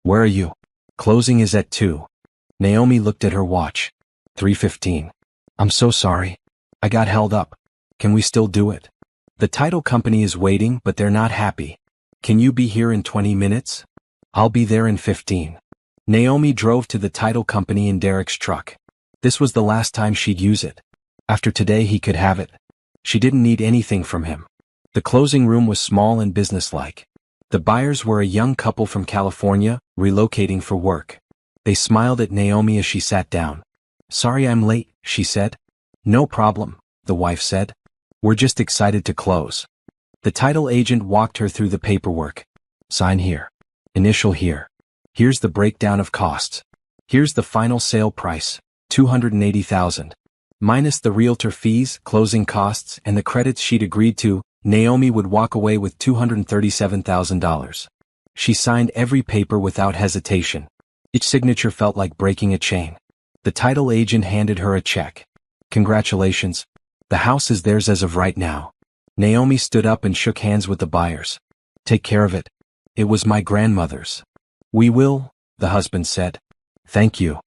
Where are you? Closing is at 2. Naomi looked at her watch. 3:15. I'm so sorry. I got held up. Can we still do it? The title company is waiting, but they're not happy. Can you be here in 20 minutes? I'll be there in 15. Naomi drove to the title company in Derek's truck. This was the last time she'd use it. After today he could have it. She didn't need anything from him. The closing room was small and businesslike. The buyers were a young couple from California, relocating for work. They smiled at Naomi as she sat down. Sorry I'm late, she said. No problem, the wife said. We're just excited to close. The title agent walked her through the paperwork. Sign here. Initial here. Here's the breakdown of costs. Here's the final sale price, $280,000. Minus the realtor fees, closing costs, and the credits she'd agreed to, Naomi would walk away with $237,000. She signed every paper without hesitation. Each signature felt like breaking a chain. The title agent handed her a check. Congratulations. The house is theirs as of right now. Naomi stood up and shook hands with the buyers. Take care of it. It was my grandmother's. We will, the husband said. Thank you.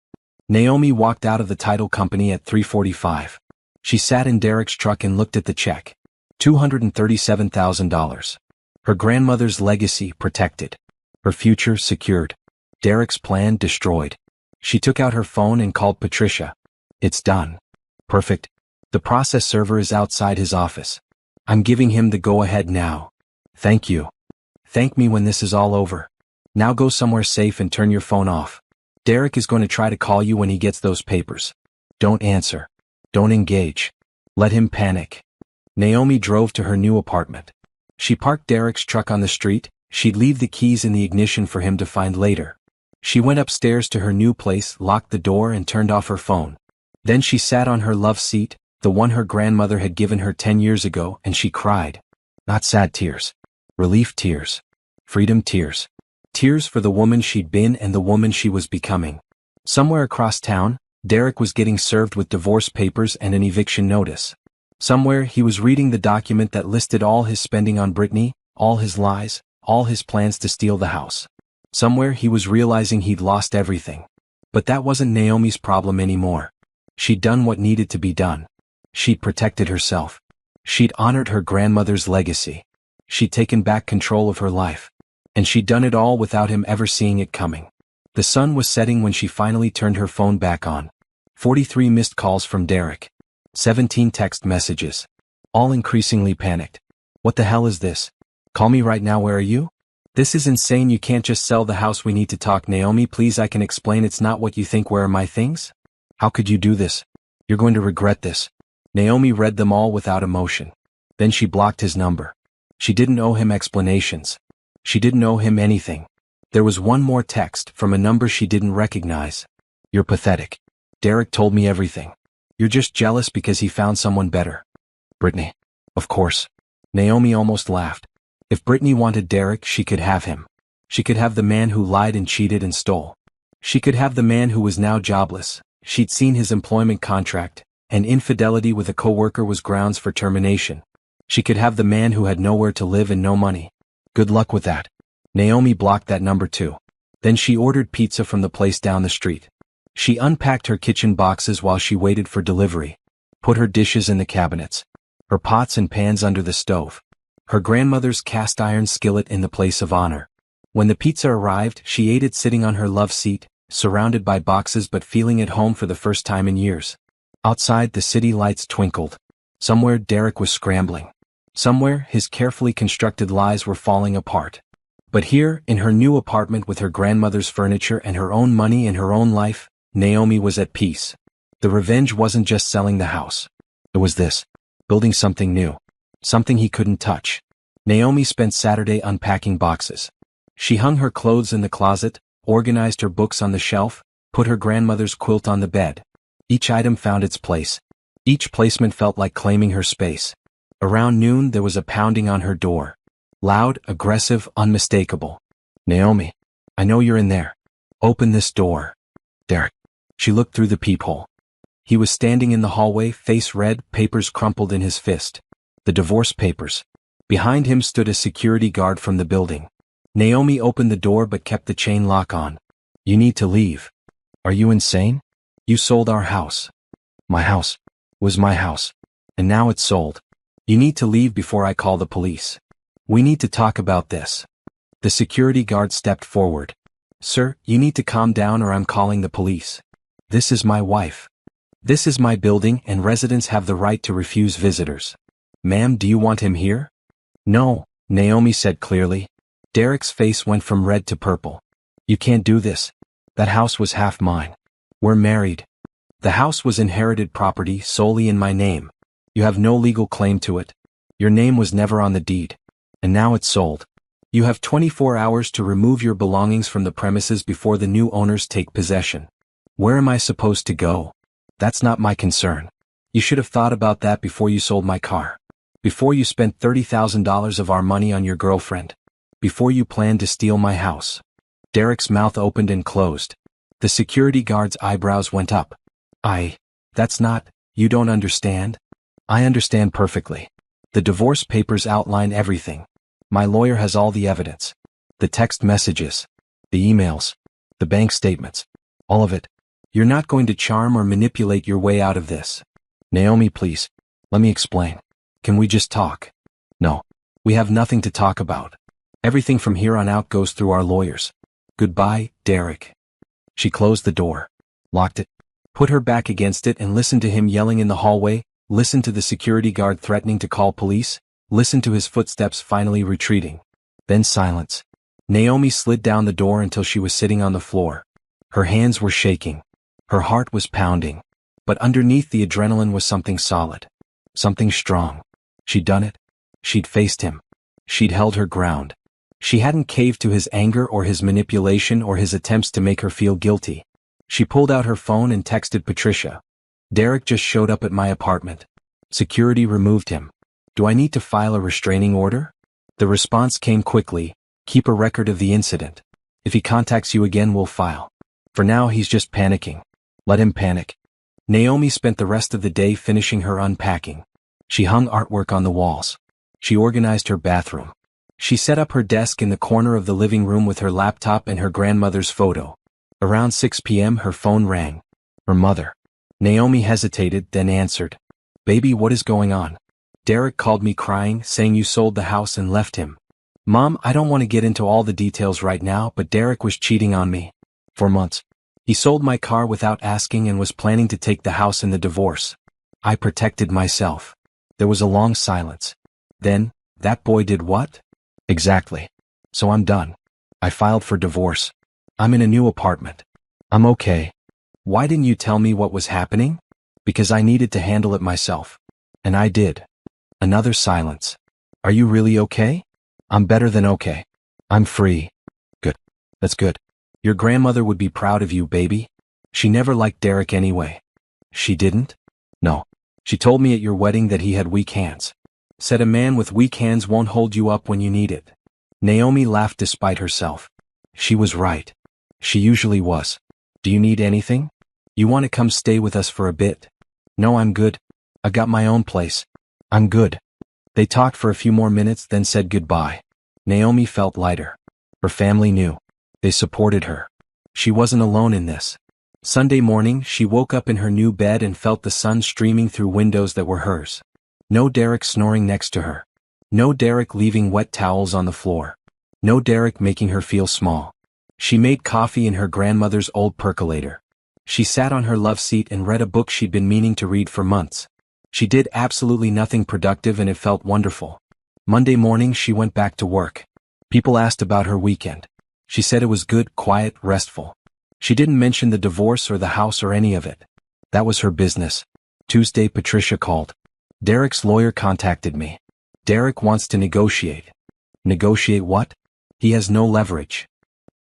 Naomi walked out of the title company at 3:45. She sat in Derek's truck and looked at the check. $237,000. Her grandmother's legacy protected. Her future secured. Derek's plan destroyed. She took out her phone and called Patricia. It's done. Perfect. The process server is outside his office. I'm giving him the go-ahead now. Thank you. Thank me when this is all over. Now go somewhere safe and turn your phone off. Derek is going to try to call you when he gets those papers. Don't answer. Don't engage. Let him panic. Naomi drove to her new apartment. She parked Derek's truck on the street. She'd leave the keys in the ignition for him to find later. She went upstairs to her new place, locked the door and turned off her phone. Then she sat on her love seat, the one her grandmother had given her 10 years ago, and she cried. Not sad tears. Relief tears. Freedom tears. Tears for the woman she'd been and the woman she was becoming. Somewhere across town, Derek was getting served with divorce papers and an eviction notice. Somewhere he was reading the document that listed all his spending on Brittany, all his lies, all his plans to steal the house. Somewhere he was realizing he'd lost everything. But that wasn't Naomi's problem anymore. She'd done what needed to be done. She'd protected herself. She'd honored her grandmother's legacy. She'd taken back control of her life. And she'd done it all without him ever seeing it coming. The sun was setting when she finally turned her phone back on. 43 missed calls from Derek. 17 text messages. All increasingly panicked. What the hell is this? Call me right now, where are you? This is insane, you can't just sell the house, we need to talk. Naomi, please, I can explain, it's not what you think. Where are my things? How could you do this? You're going to regret this. Naomi read them all without emotion. Then she blocked his number. She didn't owe him explanations. She didn't owe him anything. There was one more text from a number she didn't recognize. You're pathetic. Derek told me everything. You're just jealous because he found someone better. Brittany. Of course. Naomi almost laughed. If Brittany wanted Derek, she could have him. She could have the man who lied and cheated and stole. She could have the man who was now jobless. She'd seen his employment contract, and infidelity with a coworker was grounds for termination. She could have the man who had nowhere to live and no money. Good luck with that. Naomi blocked that number too. Then she ordered pizza from the place down the street. She unpacked her kitchen boxes while she waited for delivery. Put her dishes in the cabinets. Her pots and pans under the stove. Her grandmother's cast iron skillet in the place of honor. When the pizza arrived, she ate it sitting on her love seat, surrounded by boxes but feeling at home for the first time in years. Outside, the city lights twinkled. Somewhere Derek was scrambling. Somewhere his carefully constructed lies were falling apart. But here, in her new apartment with her grandmother's furniture and her own money and her own life, Naomi was at peace. The revenge wasn't just selling the house. It was this. Building something new. Something he couldn't touch. Naomi spent Saturday unpacking boxes. She hung her clothes in the closet, organized her books on the shelf, put her grandmother's quilt on the bed. Each item found its place. Each placement felt like claiming her space. Around noon there was a pounding on her door. Loud, aggressive, unmistakable. Naomi, I know you're in there. Open this door. Derek. She looked through the peephole. He was standing in the hallway, face red, papers crumpled in his fist. The divorce papers. Behind him stood a security guard from the building. Naomi opened the door but kept the chain lock on. You need to leave. Are you insane? You sold our house. My house. Was my house. And now it's sold. You need to leave before I call the police. We need to talk about this. The security guard stepped forward. Sir, you need to calm down or I'm calling the police. This is my wife. This is my building and residents have the right to refuse visitors. Ma'am, do you want him here? No, Naomi said clearly. Derek's face went from red to purple. You can't do this. That house was half mine. We're married. The house was inherited property solely in my name. You have no legal claim to it. Your name was never on the deed. And now it's sold. You have 24 hours to remove your belongings from the premises before the new owners take possession. Where am I supposed to go? That's not my concern. You should have thought about that before you sold my car. Before you spent $30,000 of our money on your girlfriend. Before you planned to steal my house. Derek's mouth opened and closed. The security guard's eyebrows went up. That's not, you don't understand? I understand perfectly. The divorce papers outline everything. My lawyer has all the evidence. The text messages. The emails. The bank statements. All of it. You're not going to charm or manipulate your way out of this. Naomi, please. Let me explain. Can we just talk? No. We have nothing to talk about. Everything from here on out goes through our lawyers. Goodbye, Derek. She closed the door, locked it, put her back against it and listened to him yelling in the hallway, listened to the security guard threatening to call police, listened to his footsteps finally retreating. Then silence. Naomi slid down the door until she was sitting on the floor. Her hands were shaking. Her heart was pounding. But underneath the adrenaline was something solid. Something strong. She'd done it. She'd faced him. She'd held her ground. She hadn't caved to his anger or his manipulation or his attempts to make her feel guilty. She pulled out her phone and texted Patricia. Derek just showed up at my apartment. Security removed him. Do I need to file a restraining order? The response came quickly. Keep a record of the incident. If he contacts you again, we'll file. For now, he's just panicking. Let him panic. Naomi spent the rest of the day finishing her unpacking. She hung artwork on the walls. She organized her bathroom. She set up her desk in the corner of the living room with her laptop and her grandmother's photo. Around 6 p.m. her phone rang. Her mother. Naomi hesitated, then answered. Baby, what is going on? Derek called me crying, saying you sold the house and left him. Mom, I don't want to get into all the details right now, but Derek was cheating on me. For months. He sold my car without asking and was planning to take the house in the divorce. I protected myself. There was a long silence. Then, that boy did what? Exactly. So I'm done. I filed for divorce. I'm in a new apartment. I'm okay. Why didn't you tell me what was happening? Because I needed to handle it myself. And I did. Another silence. Are you really okay? I'm better than okay. I'm free. Good. That's good. Your grandmother would be proud of you, baby. She never liked Derek anyway. She didn't? No. She told me at your wedding that he had weak hands. Said a man with weak hands won't hold you up when you need it. Naomi laughed despite herself. She was right. She usually was. Do you need anything? You want to come stay with us for a bit? No, I'm good. I got my own place. I'm good. They talked for a few more minutes, then said goodbye. Naomi felt lighter. Her family knew. They supported her. She wasn't alone in this. Sunday morning, she woke up in her new bed and felt the sun streaming through windows that were hers. No Derek snoring next to her. No Derek leaving wet towels on the floor. No Derek making her feel small. She made coffee in her grandmother's old percolator. She sat on her love seat and read a book she'd been meaning to read for months. She did absolutely nothing productive and it felt wonderful. Monday morning she went back to work. People asked about her weekend. She said it was good, quiet, restful. She didn't mention the divorce or the house or any of it. That was her business. Tuesday Patricia called. Derek's lawyer contacted me. Derek wants to negotiate. Negotiate what? He has no leverage.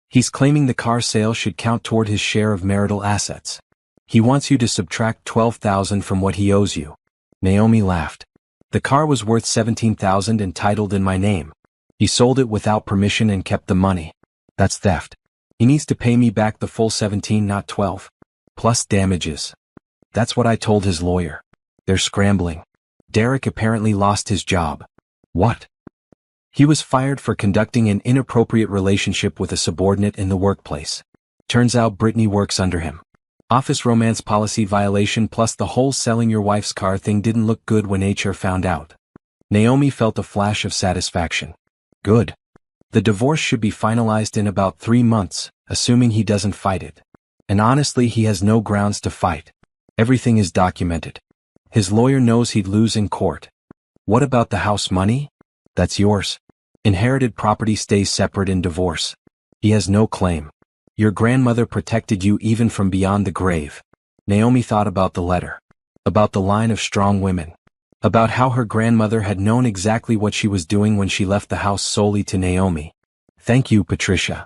He's claiming the car sale should count toward his share of marital assets. He wants you to subtract $12,000 from what he owes you. Naomi laughed. The car was worth $17,000 and titled in my name. He sold it without permission and kept the money. That's theft. He needs to pay me back the full 17, not 12. Plus damages. That's what I told his lawyer. They're scrambling. Derek apparently lost his job. What? He was fired for conducting an inappropriate relationship with a subordinate in the workplace. Turns out Brittany works under him. Office romance policy violation plus the whole selling your wife's car thing didn't look good when HR found out. Naomi felt a flash of satisfaction. Good. The divorce should be finalized in about 3 months, assuming he doesn't fight it. And honestly, he has no grounds to fight. Everything is documented. His lawyer knows he'd lose in court. What about the house money? That's yours. Inherited property stays separate in divorce. He has no claim. Your grandmother protected you even from beyond the grave. Naomi thought about the letter. About the line of strong women. About how her grandmother had known exactly what she was doing when she left the house solely to Naomi. Thank you, Patricia.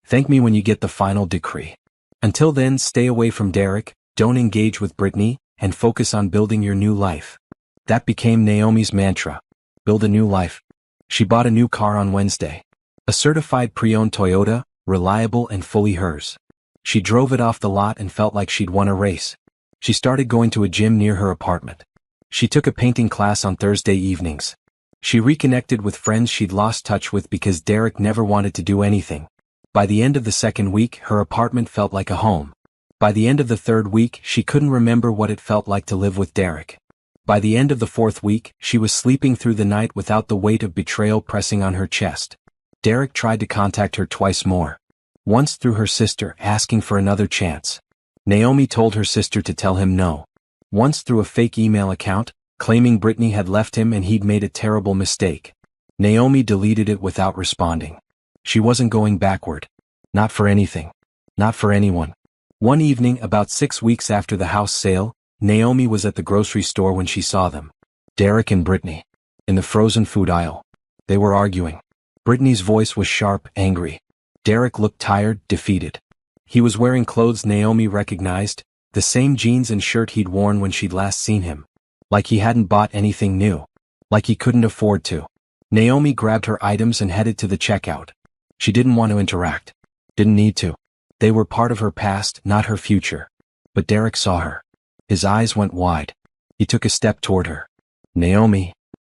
Thank me when you get the final decree. Until then, stay away from Derek, don't engage with Brittany, and focus on building your new life. That became Naomi's mantra. Build a new life. She bought a new car on Wednesday. A certified pre-owned Toyota, reliable and fully hers. She drove it off the lot and felt like she'd won a race. She started going to a gym near her apartment. She took a painting class on Thursday evenings. She reconnected with friends she'd lost touch with because Derek never wanted to do anything. By the end of the second week, her apartment felt like a home. By the end of the third week, she couldn't remember what it felt like to live with Derek. By the end of the fourth week, she was sleeping through the night without the weight of betrayal pressing on her chest. Derek tried to contact her twice more. Once through her sister asking for another chance. Naomi told her sister to tell him no. Once through a fake email account, claiming Brittany had left him and he'd made a terrible mistake. Naomi deleted it without responding. She wasn't going backward. Not for anything. Not for anyone. One evening, about 6 weeks after the house sale, Naomi was at the grocery store when she saw them. Derek and Brittany. In the frozen food aisle. They were arguing. Brittany's voice was sharp, angry. Derek looked tired, defeated. He was wearing clothes Naomi recognized, the same jeans and shirt he'd worn when she'd last seen him. Like he hadn't bought anything new. Like he couldn't afford to. Naomi grabbed her items and headed to the checkout. She didn't want to interact. Didn't need to. They were part of her past, not her future. But Derek saw her. His eyes went wide. He took a step toward her. Naomi.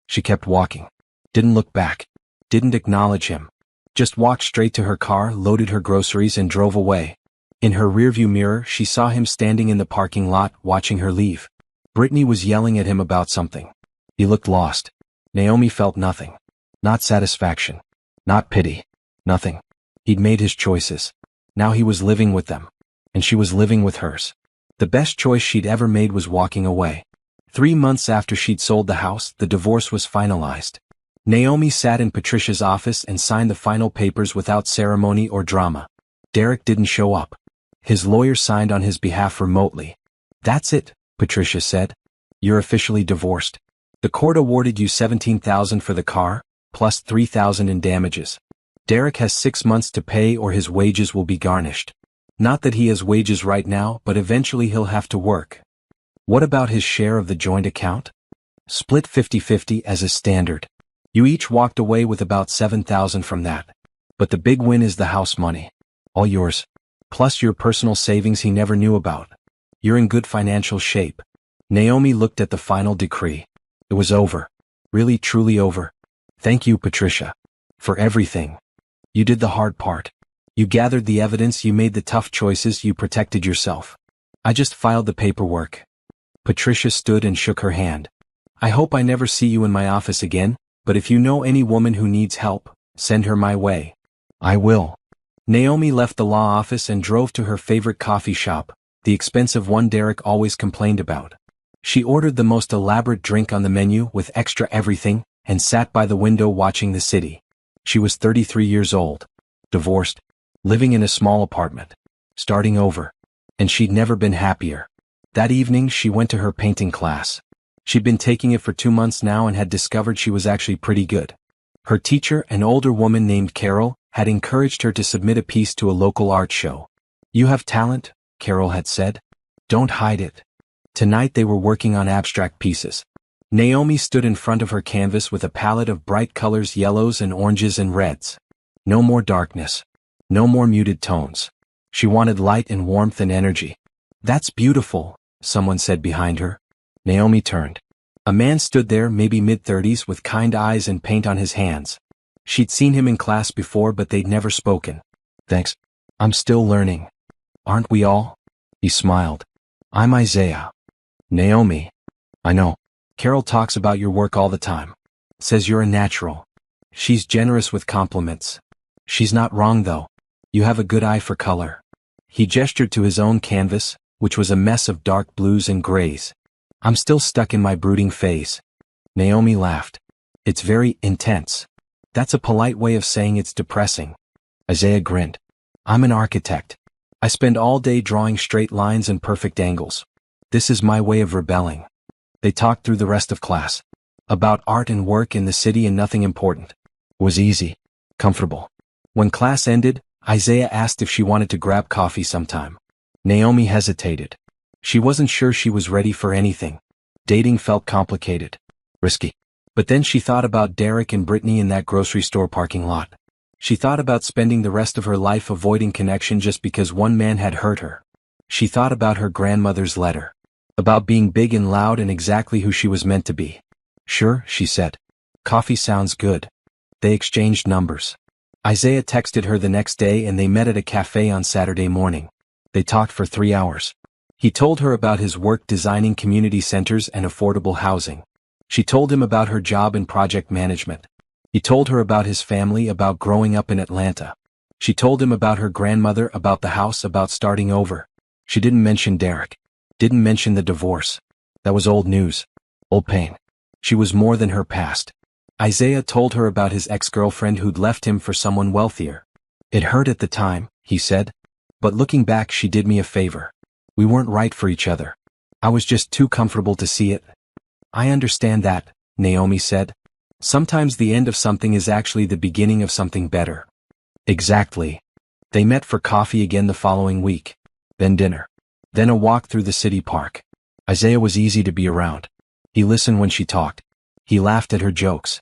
She kept walking. Didn't look back. Didn't acknowledge him. Just walked straight to her car, loaded her groceries and drove away. In her rearview mirror, she saw him standing in the parking lot, watching her leave. Brittany was yelling at him about something. He looked lost. Naomi felt nothing. Not satisfaction. Not pity. Nothing. He'd made his choices. Now he was living with them. And she was living with hers. The best choice she'd ever made was walking away. 3 months after she'd sold the house, the divorce was finalized. Naomi sat in Patricia's office and signed the final papers without ceremony or drama. Derek didn't show up. His lawyer signed on his behalf remotely. That's it, Patricia said. You're officially divorced. The court awarded you $17,000 for the car, plus $3,000 in damages. Derek has 6 months to pay or his wages will be garnished. Not that he has wages right now, but eventually he'll have to work. What about his share of the joint account? Split 50-50 as a standard. You each walked away with about $7,000 from that. But the big win is the house money. All yours. Plus your personal savings he never knew about. You're in good financial shape. Naomi looked at the final decree. It was over. Really truly over. Thank you, Patricia. For everything. You did the hard part. You gathered the evidence, you made the tough choices, you protected yourself. I just filed the paperwork. Patricia stood and shook her hand. I hope I never see you in my office again, but if you know any woman who needs help, send her my way. I will. Naomi left the law office and drove to her favorite coffee shop, the expensive one Derek always complained about. She ordered the most elaborate drink on the menu with extra everything, and sat by the window watching the city. She was 33 years old, divorced, living in a small apartment, starting over, and she'd never been happier. That evening she went to her painting class. She'd been taking it for 2 months now and had discovered she was actually pretty good. Her teacher, an older woman named Carol, had encouraged her to submit a piece to a local art show. You have talent, Carol had said. Don't hide it. Tonight they were working on abstract pieces. Naomi stood in front of her canvas with a palette of bright colors, yellows and oranges and reds. No more darkness. No more muted tones. She wanted light and warmth and energy. That's beautiful, someone said behind her. Naomi turned. A man stood there, maybe mid-30s, with kind eyes and paint on his hands. She'd seen him in class before, but they'd never spoken. Thanks. I'm still learning. Aren't we all? He smiled. I'm Isaiah. Naomi. I know. Carol talks about your work all the time. Says you're a natural. She's generous with compliments. She's not wrong though. You have a good eye for color. He gestured to his own canvas, which was a mess of dark blues and grays. I'm still stuck in my brooding phase. Naomi laughed. It's very intense. That's a polite way of saying it's depressing. Isaiah grinned. I'm an architect. I spend all day drawing straight lines and perfect angles. This is my way of rebelling. They talked through the rest of class. About art and work in the city and nothing important. It was easy. Comfortable. When class ended, Isaiah asked if she wanted to grab coffee sometime. Naomi hesitated. She wasn't sure she was ready for anything. Dating felt complicated. Risky. But then she thought about Derek and Brittany in that grocery store parking lot. She thought about spending the rest of her life avoiding connection just because one man had hurt her. She thought about her grandmother's letter. About being big and loud and exactly who she was meant to be. Sure, she said. Coffee sounds good. They exchanged numbers. Isaiah texted her the next day and they met at a cafe on Saturday morning. They talked for 3 hours. He told her about his work designing community centers and affordable housing. She told him about her job in project management. He told her about his family, about growing up in Atlanta. She told him about her grandmother, about the house, about starting over. She didn't mention Derek. Didn't mention the divorce. That was old news. Old pain. She was more than her past. Isaiah told her about his ex-girlfriend who'd left him for someone wealthier. It hurt at the time, he said. But looking back, she did me a favor. We weren't right for each other. I was just too comfortable to see it. I understand that, Naomi said. Sometimes the end of something is actually the beginning of something better. Exactly. They met for coffee again the following week. Then dinner. Then a walk through the city park. Isaiah was easy to be around. He listened when she talked. He laughed at her jokes.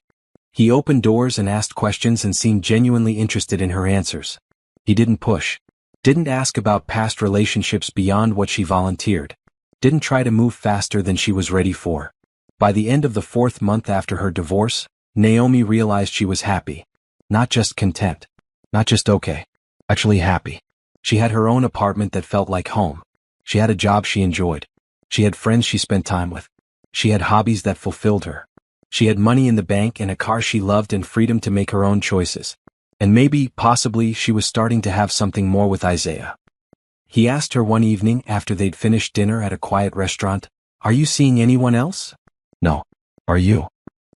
He opened doors and asked questions and seemed genuinely interested in her answers. He didn't push. Didn't ask about past relationships beyond what she volunteered. Didn't try to move faster than she was ready for. By the end of the 4th month after her divorce, Naomi realized she was happy. Not just content. Not just okay. Actually happy. She had her own apartment that felt like home. She had a job she enjoyed. She had friends she spent time with. She had hobbies that fulfilled her. She had money in the bank and a car she loved and freedom to make her own choices. And maybe, possibly, she was starting to have something more with Isaiah. He asked her one evening after they'd finished dinner at a quiet restaurant, "Are you seeing anyone else?" "No." "Are you?"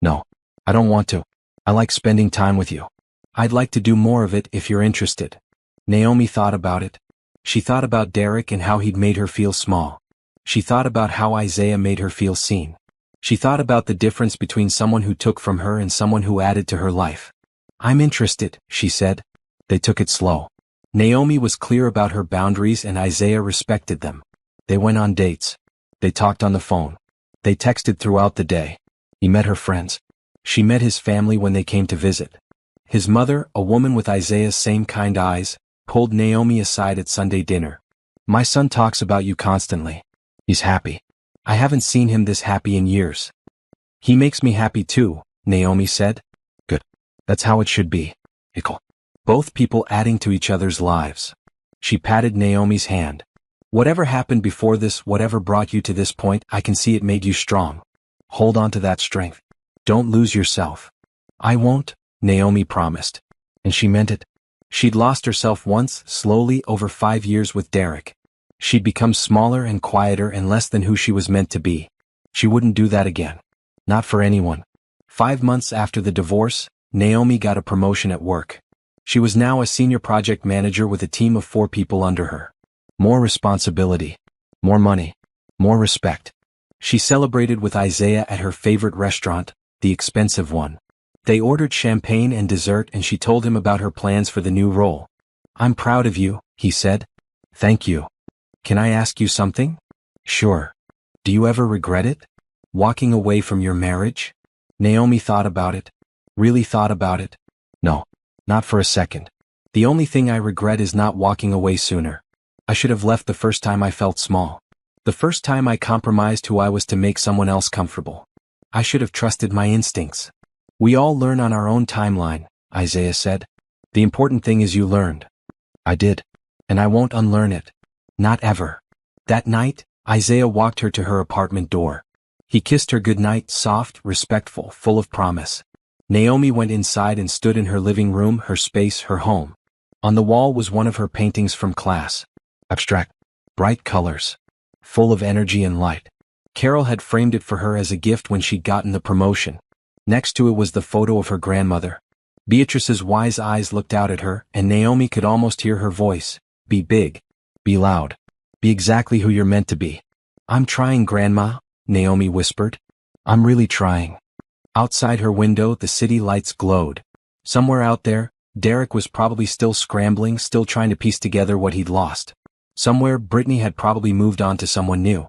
"No. I don't want to. I like spending time with you. I'd like to do more of it if you're interested." Naomi thought about it. She thought about Derek and how he'd made her feel small. She thought about how Isaiah made her feel seen. She thought about the difference between someone who took from her and someone who added to her life. "I'm interested," she said. They took it slow. Naomi was clear about her boundaries and Isaiah respected them. They went on dates. They talked on the phone. They texted throughout the day. He met her friends. She met his family when they came to visit. His mother, a woman with Isaiah's same kind eyes, pulled Naomi aside at Sunday dinner. "My son talks about you constantly. He's happy. I haven't seen him this happy in years." "He makes me happy too," Naomi said. "Good. That's how it should be. Equal. Both people adding to each other's lives." She patted Naomi's hand. "Whatever happened before this, whatever brought you to this point, I can see it made you strong. Hold on to that strength. Don't lose yourself." "I won't," Naomi promised. And she meant it. She'd lost herself once, slowly, over 5 years with Derek. She'd become smaller and quieter and less than who she was meant to be. She wouldn't do that again. Not for anyone. 5 months after the divorce, Naomi got a promotion at work. She was now a senior project manager with a team of 4 people under her. More responsibility. More money. More respect. She celebrated with Isaiah at her favorite restaurant, the expensive one. They ordered champagne and dessert and she told him about her plans for the new role. "I'm proud of you," he said. "Thank you. Can I ask you something?" "Sure. Do you ever regret it? Walking away from your marriage?" Naomi thought about it. Really thought about it. "No. Not for a second. The only thing I regret is not walking away sooner. I should have left the first time I felt small. The first time I compromised who I was to make someone else comfortable. I should have trusted my instincts." "We all learn on our own timeline," Isaiah said. "The important thing is you learned." "I did. And I won't unlearn it. Not ever." That night, Isaiah walked her to her apartment door. He kissed her goodnight, soft, respectful, full of promise. Naomi went inside and stood in her living room, her space, her home. On the wall was one of her paintings from class. Abstract. Bright colors. Full of energy and light. Carol had framed it for her as a gift when she'd gotten the promotion. Next to it was the photo of her grandmother. Beatrice's wise eyes looked out at her, and Naomi could almost hear her voice. "Be big. Be loud. Be exactly who you're meant to be." "I'm trying, Grandma," Naomi whispered. "I'm really trying." Outside her window, the city lights glowed. Somewhere out there, Derek was probably still scrambling, still trying to piece together what he'd lost. Somewhere, Brittany had probably moved on to someone new.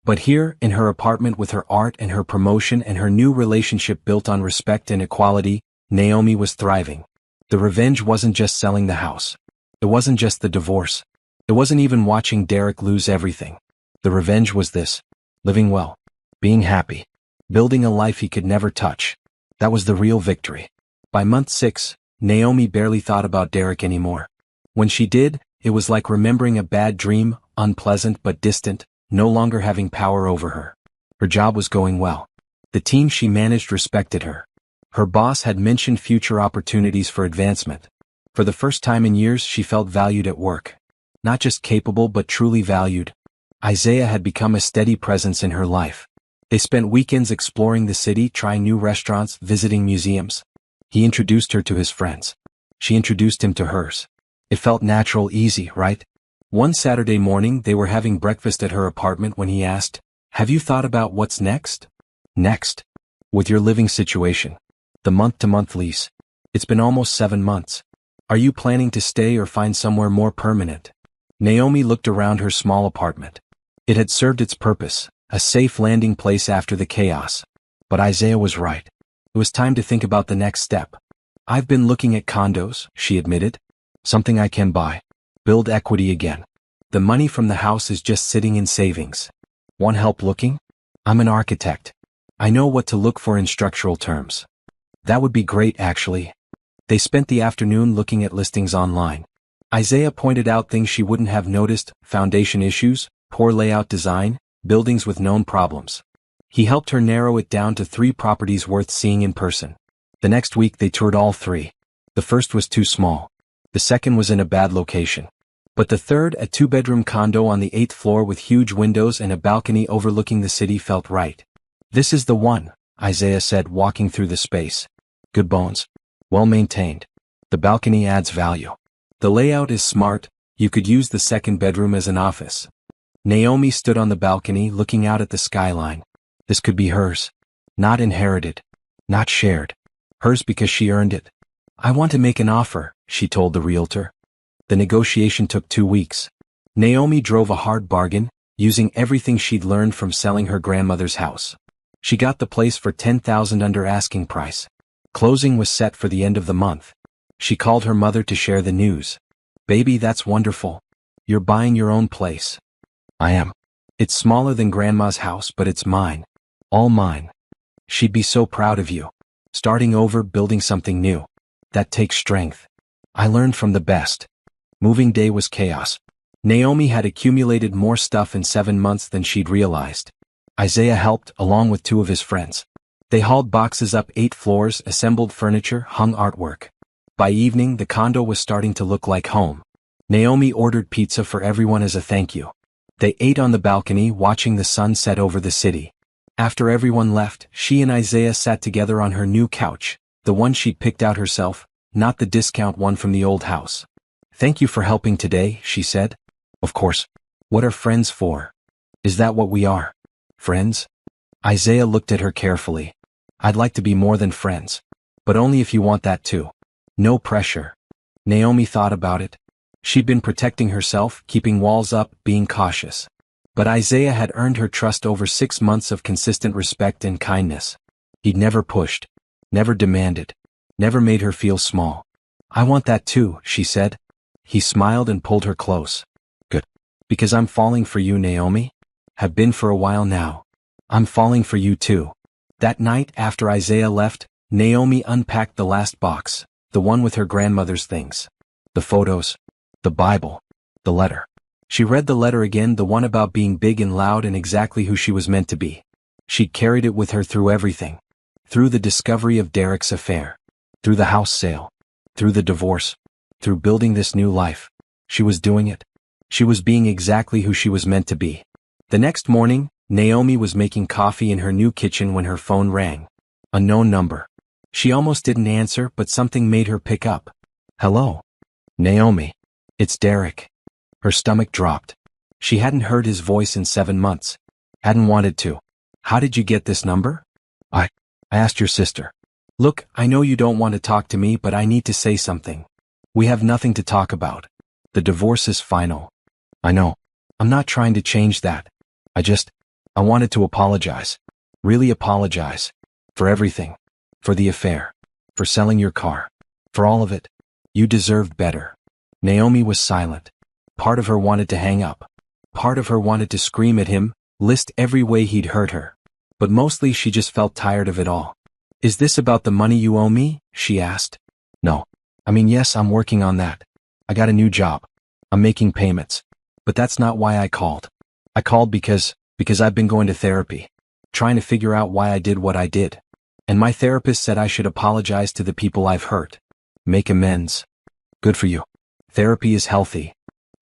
But here, in her apartment with her art and her promotion and her new relationship built on respect and equality, Naomi was thriving. The revenge wasn't just selling the house. It wasn't just the divorce. It wasn't even watching Derek lose everything. The revenge was this: living well, being happy, building a life he could never touch. That was the real victory. By month 6, Naomi barely thought about Derek anymore. When she did, it was like remembering a bad dream, unpleasant but distant, no longer having power over her. Her job was going well. The team she managed respected her. Her boss had mentioned future opportunities for advancement. For the first time in years she felt valued at work. Not just capable but truly valued. Isaiah had become a steady presence in her life. They spent weekends exploring the city, trying new restaurants, visiting museums. He introduced her to his friends. She introduced him to hers. It felt natural, easy, right? One Saturday morning they were having breakfast at her apartment when he asked, "Have you thought about what's next?" Next? With your living situation. The month-to-month lease. It's been almost 7 months. Are you planning to stay or find somewhere more permanent? Naomi looked around her small apartment. It had served its purpose, a safe landing place after the chaos. But Isaiah was right. It was time to think about the next step. "I've been looking at condos," she admitted. "Something I can buy. Build equity again. The money from the house is just sitting in savings. Want help looking? I'm an architect. I know what to look for in structural terms." "That would be great, actually." They spent the afternoon looking at listings online. Isaiah pointed out things she wouldn't have noticed: foundation issues, poor layout design, buildings with known problems. He helped her narrow it down to 3 properties worth seeing in person. The next week they toured all 3. The first was too small. The second was in a bad location. But the third, a 2-bedroom condo on the 8th floor with huge windows and a balcony overlooking the city, felt right. "This is the one," Isaiah said, walking through the space. "Good bones. Well maintained. The balcony adds value. The layout is smart. You could use the second bedroom as an office." Naomi stood on the balcony looking out at the skyline. This could be hers. Not inherited. Not shared. Hers because she earned it. "I want to make an offer," she told the realtor. The negotiation took 2 weeks. Naomi drove a hard bargain, using everything she'd learned from selling her grandmother's house. She got the place for $10,000 under asking price. Closing was set for the end of the month. She called her mother to share the news. "Baby, that's wonderful. You're buying your own place." "I am. It's smaller than Grandma's house, but it's mine. All mine. She'd be so proud of you. Starting over, building something new. That takes strength. I learned from the best." Moving day was chaos. Naomi had accumulated more stuff in 7 months than she'd realized. Isaiah helped, along with 2 of his friends. They hauled boxes up 8 floors, assembled furniture, hung artwork. By evening, the condo was starting to look like home. Naomi ordered pizza for everyone as a thank you. They ate on the balcony, watching the sun set over the city. After everyone left, she and Isaiah sat together on her new couch, the one she'd picked out herself, not the discount one from the old house. "Thank you for helping today," she said. "Of course. What are friends for? Is that what we are? Friends?" Isaiah looked at her carefully. "I'd like to be more than friends. But only if you want that too. No pressure." Naomi thought about it. She'd been protecting herself, keeping walls up, being cautious. But Isaiah had earned her trust over 6 months of consistent respect and kindness. He'd never pushed, never demanded, never made her feel small. "I want that too," she said. He smiled and pulled her close. "Good. Because I'm falling for you, Naomi. Have been for a while now. I'm falling for you too." That night, after Isaiah left, Naomi unpacked the last box, the one with her grandmother's things. The photos, the Bible, the letter. She read the letter again, the one about being big and loud and exactly who she was meant to be. She'd carried it with her through everything. Through the discovery of Derek's affair. Through the house sale. Through the divorce. Through building this new life. She was doing it. She was being exactly who she was meant to be. The next morning, Naomi was making coffee in her new kitchen when her phone rang. Unknown number. She almost didn't answer, but something made her pick up. "Hello. Naomi. It's Derek." Her stomach dropped. She hadn't heard his voice in 7 months. Hadn't wanted to. "How did you get this number?" I asked your sister." "Look, I know you don't want to talk to me, but I need to say something. We have nothing to talk about. The divorce is final." "I know. I'm not trying to change that. I wanted to apologize. Really apologize. For everything. For the affair. For selling your car. For all of it. You deserved better." Naomi was silent. Part of her wanted to hang up. Part of her wanted to scream at him, list every way he'd hurt her. But mostly she just felt tired of it all. "Is this about the money you owe me?" she asked. "No. I mean, yes, I'm working on that. I got a new job. I'm making payments. But that's not why I called. I called because I've been going to therapy. Trying to figure out why I did what I did. And my therapist said I should apologize to the people I've hurt. Make amends." Good for you. Therapy is healthy.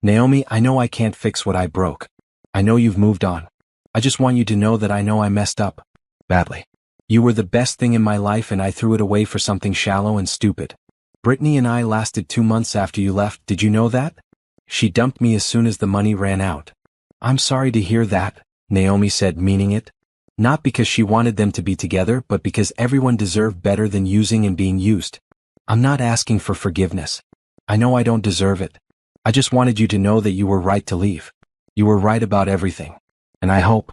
Naomi, I know I can't fix what I broke. I know you've moved on. I just want you to know that I know I messed up. Badly. You were the best thing in my life and I threw it away for something shallow and stupid. Brittany and I lasted 2 months after you left, did you know that? She dumped me as soon as the money ran out. I'm sorry to hear that, Naomi said, meaning it. Not because she wanted them to be together, but because everyone deserved better than using and being used. I'm not asking for forgiveness. I know I don't deserve it. I just wanted you to know that you were right to leave. You were right about everything. And I hope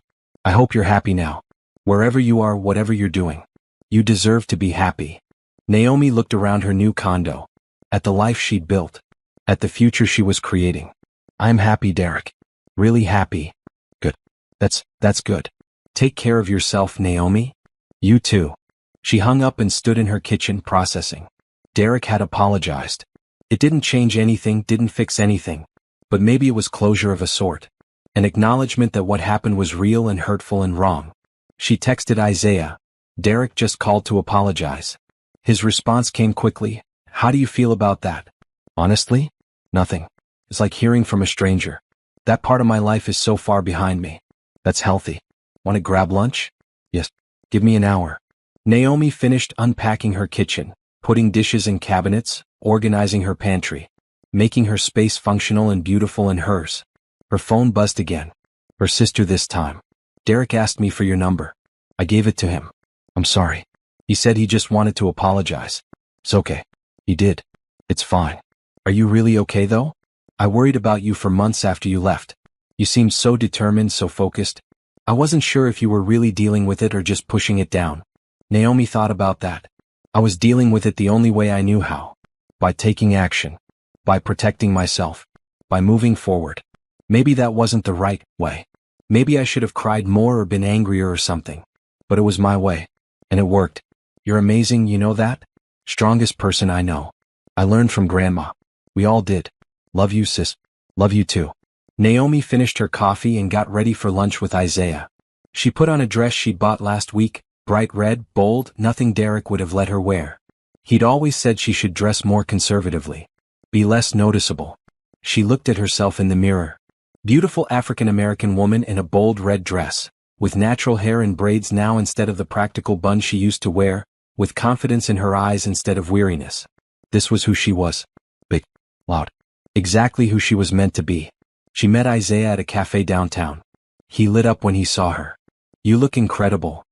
you're happy now. Wherever you are, whatever you're doing. You deserve to be happy. Naomi looked around her new condo. At the life she'd built. At the future she was creating. I'm happy, Derek. Really happy. Good. That's good. Take care of yourself, Naomi. You too. She hung up and stood in her kitchen processing. Derek had apologized. It didn't change anything, didn't fix anything. But maybe it was closure of a sort. An acknowledgement that what happened was real and hurtful and wrong. She texted Isaiah. Derek just called to apologize. His response came quickly. How do you feel about that? Honestly? Nothing. It's like hearing from a stranger. That part of my life is so far behind me. That's healthy. Want to grab lunch? Yes. Give me an hour. Naomi finished unpacking her kitchen, putting dishes in cabinets, organizing her pantry, making her space functional and beautiful and hers. Her phone buzzed again. Her sister this time. Derek asked me for your number. I gave it to him. I'm sorry. He said he just wanted to apologize. It's okay. He did. It's fine. Are you really okay though? I worried about you for months after you left. You seemed so determined, so focused. I wasn't sure if you were really dealing with it or just pushing it down. Naomi thought about that. I was dealing with it the only way I knew how. By taking action. By protecting myself. By moving forward. Maybe that wasn't the right way. Maybe I should have cried more or been angrier or something. But it was my way. And it worked. You're amazing, you know that? Strongest person I know. I learned from Grandma. We all did. Love you, sis. Love you too. Naomi finished her coffee and got ready for lunch with Isaiah. She put on a dress she'd bought last week, bright red, bold, nothing Derek would have let her wear. He'd always said she should dress more conservatively. Be less noticeable. She looked at herself in the mirror. Beautiful African-American woman in a bold red dress, with natural hair and braids now instead of the practical bun she used to wear, with confidence in her eyes instead of weariness. This was who she was. Big, loud. Exactly who she was meant to be. She met Isaiah at a cafe downtown. He lit up when he saw her. You look incredible.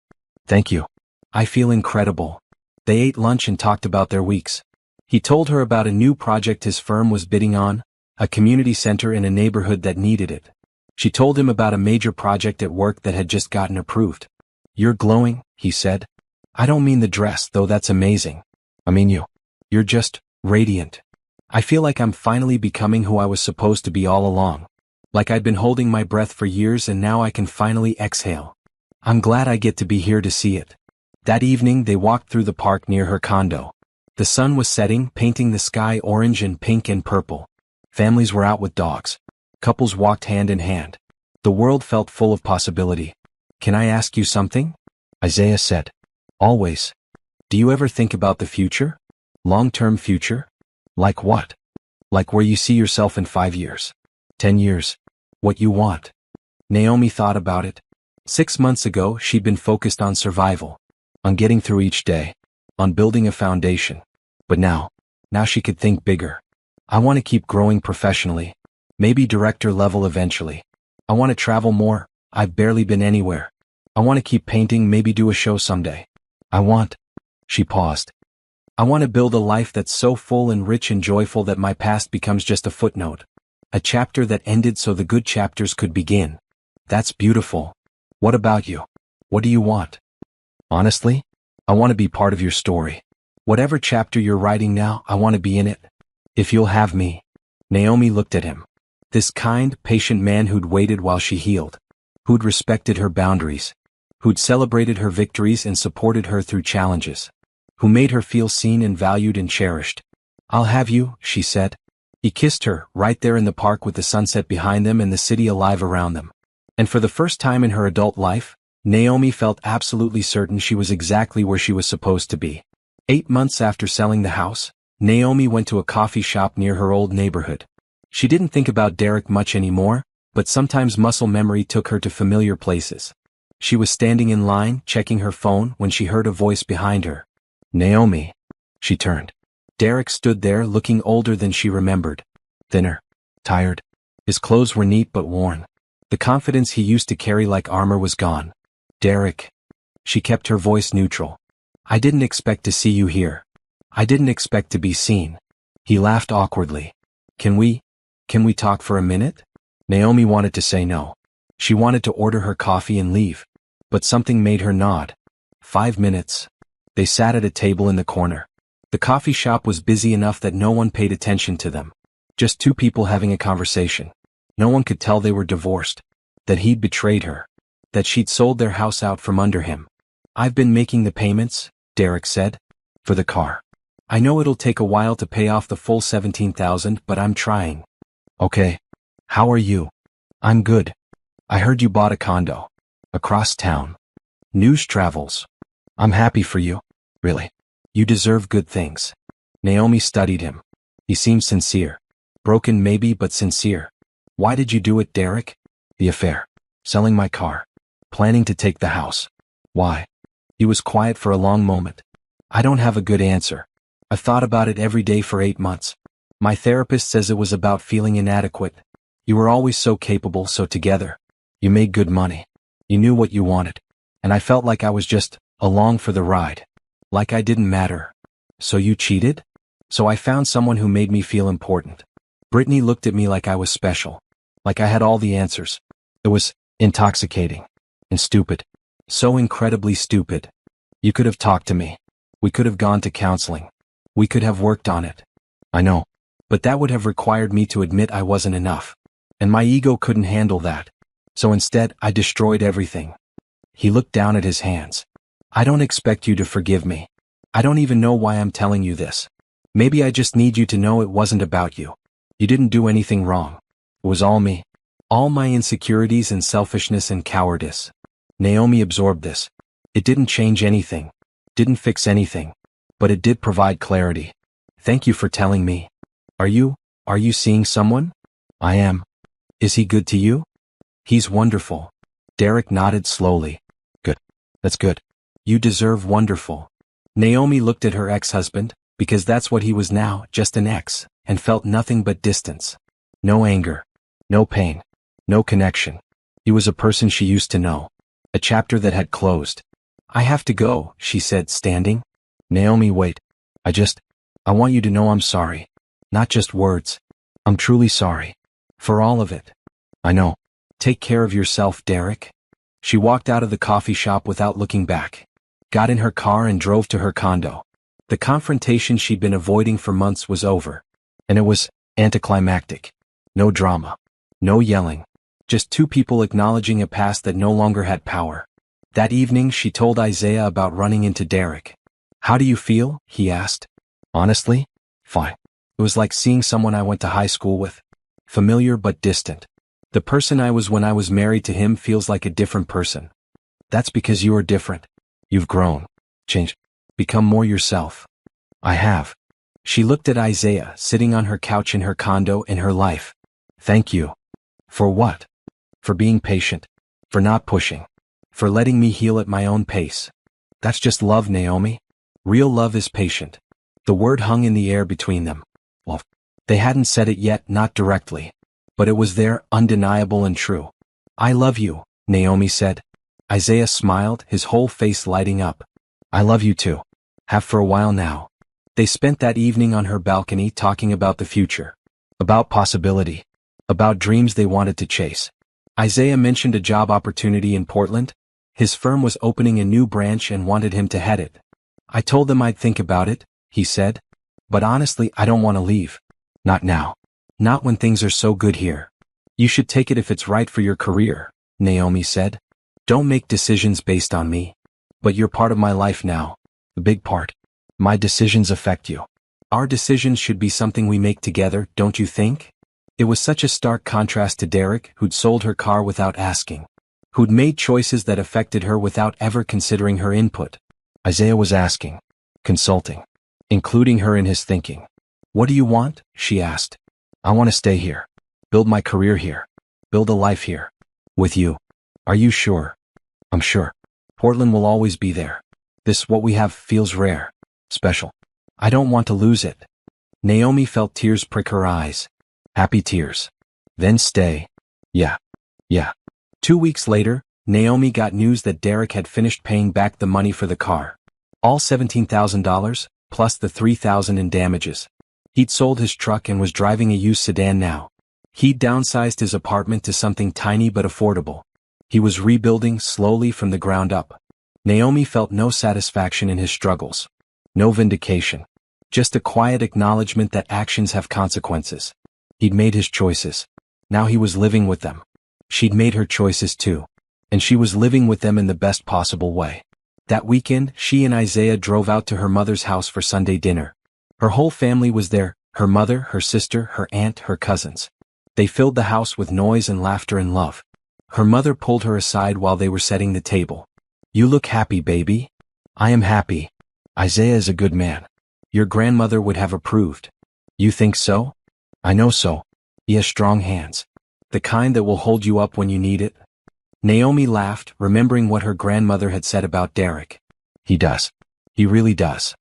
Thank you. I feel incredible. They ate lunch and talked about their weeks. He told her about a new project his firm was bidding on, a community center in a neighborhood that needed it. She told him about a major project at work that had just gotten approved. You're glowing, he said. I don't mean the dress, though that's amazing. I mean you. You're just radiant. I feel like I'm finally becoming who I was supposed to be all along. Like I'd been holding my breath for years and now I can finally exhale. I'm glad I get to be here to see it. That evening they walked through the park near her condo. The sun was setting, painting the sky orange and pink and purple. Families were out with dogs. Couples walked hand in hand. The world felt full of possibility. Can I ask you something? Isaiah said. Always. Do you ever think about the future? Long-term future? Like what? Like where you see yourself in 5 years? 10 years? What you want? Naomi thought about it. 6 months ago, she'd been focused on survival. On getting through each day. On building a foundation. But now she could think bigger. I want to keep growing professionally. Maybe director level eventually. I want to travel more. I've barely been anywhere. I want to keep painting, maybe do a show someday. She paused. I want to build a life that's so full and rich and joyful that my past becomes just a footnote. A chapter that ended so the good chapters could begin. That's beautiful. What about you? What do you want? Honestly, I want to be part of your story. Whatever chapter you're writing now, I want to be in it. If you'll have me. Naomi looked at him. This kind, patient man who'd waited while she healed. Who'd respected her boundaries. Who'd celebrated her victories and supported her through challenges. Who made her feel seen and valued and cherished. I'll have you, she said. He kissed her, right there in the park with the sunset behind them and the city alive around them. And for the first time in her adult life, Naomi felt absolutely certain she was exactly where she was supposed to be. 8 months after selling the house, Naomi went to a coffee shop near her old neighborhood. She didn't think about Derek much anymore, but sometimes muscle memory took her to familiar places. She was standing in line, checking her phone, when she heard a voice behind her. Naomi. She turned. Derek stood there, looking older than she remembered. Thinner. Tired. His clothes were neat but worn. The confidence he used to carry like armor was gone. Derek. She kept her voice neutral. I didn't expect to see you here. I didn't expect to be seen. He laughed awkwardly. Can we talk for a minute? Naomi wanted to say no. She wanted to order her coffee and leave. But something made her nod. 5 minutes. They sat at a table in the corner. The coffee shop was busy enough that no one paid attention to them. Just two people having a conversation. No one could tell they were divorced. That he'd betrayed her. That she'd sold their house out from under him. I've been making the payments, Derek said. For the car. I know it'll take a while to pay off the full $17,000, but I'm trying. Okay. How are you? I'm good. I heard you bought a condo. Across town. News travels. I'm happy for you. Really. You deserve good things. Naomi studied him. He seemed sincere. Broken maybe, but sincere. Why did you do it, Derek? The affair. Selling my car. Planning to take the house. Why? He was quiet for a long moment. I don't have a good answer. I've thought about it every day for 8 months. My therapist says it was about feeling inadequate. You were always so capable, so together. You made good money. You knew what you wanted. And I felt like I was just along for the ride. Like I didn't matter. So you cheated? So I found someone who made me feel important. Brittany looked at me like I was special. Like I had all the answers. It was intoxicating. And stupid. So incredibly stupid. You could have talked to me. We could have gone to counseling. We could have worked on it. I know. But that would have required me to admit I wasn't enough. And my ego couldn't handle that. So instead, I destroyed everything. He looked down at his hands. I don't expect you to forgive me. I don't even know why I'm telling you this. Maybe I just need you to know it wasn't about you. You didn't do anything wrong. It was all me. All my insecurities and selfishness and cowardice. Naomi absorbed this. It didn't change anything. Didn't fix anything. But it did provide clarity. Thank you for telling me. Are you seeing someone? I am. Is he good to you? He's wonderful. Derek nodded slowly. Good. That's good. You deserve wonderful. Naomi looked at her ex-husband, because that's what he was now, just an ex, and felt nothing but distance. No anger. No pain. No connection. He was a person she used to know. A chapter that had closed. I have to go, she said, standing. Naomi, wait. I want you to know I'm sorry. Not just words. I'm truly sorry. For all of it. I know. Take care of yourself, Derek. She walked out of the coffee shop without looking back. Got in her car and drove to her condo. The confrontation she'd been avoiding for months was over. And it was anticlimactic. No drama. No yelling. Just two people acknowledging a past that no longer had power. That evening she told Isaiah about running into Derek. How do you feel? He asked. Honestly? Fine. It was like seeing someone I went to high school with. Familiar but distant. The person I was when I was married to him feels like a different person. That's because you are different. You've grown. Changed. Become more yourself. I have. She looked at Isaiah, sitting on her couch in her condo in her life. Thank you. For what? For being patient. For not pushing. For letting me heal at my own pace. That's just love, Naomi. Real love is patient. The word hung in the air between them. Well, they hadn't said it yet, not directly. But it was there, undeniable and true. I love you, Naomi said. Isaiah smiled, his whole face lighting up. I love you too. Have for a while now. They spent that evening on her balcony talking about the future. About possibility. About dreams they wanted to chase. Isaiah mentioned a job opportunity in Portland. His firm was opening a new branch and wanted him to head it. I told them I'd think about it, he said. But honestly, I don't want to leave. Not now. Not when things are so good here. You should take it if it's right for your career, Naomi said. Don't make decisions based on me. But you're part of my life now. A big part. My decisions affect you. Our decisions should be something we make together, don't you think? It was such a stark contrast to Derek, who'd sold her car without asking. Who'd made choices that affected her without ever considering her input. Isaiah was asking. Consulting. Including her in his thinking. What do you want? She asked. I want to stay here. Build my career here. Build a life here. With you. Are you sure? I'm sure. Portland will always be there. What we have feels rare. Special. I don't want to lose it. Naomi felt tears prick her eyes. Happy tears. Then stay. Yeah. 2 weeks later, Naomi got news that Derek had finished paying back the money for the car. All $17,000, plus the $3,000 in damages. He'd sold his truck and was driving a used sedan now. He'd downsized his apartment to something tiny but affordable. He was rebuilding slowly from the ground up. Naomi felt no satisfaction in his struggles. No vindication. Just a quiet acknowledgement that actions have consequences. He'd made his choices. Now he was living with them. She'd made her choices too. And she was living with them in the best possible way. That weekend, she and Isaiah drove out to her mother's house for Sunday dinner. Her whole family was there, her mother, her sister, her aunt, her cousins. They filled the house with noise and laughter and love. Her mother pulled her aside while they were setting the table. You look happy, baby. I am happy. Isaiah is a good man. Your grandmother would have approved. You think so? I know so. He has strong hands. The kind that will hold you up when you need it. Naomi laughed, remembering what her grandmother had said about Derek. He does. He really does.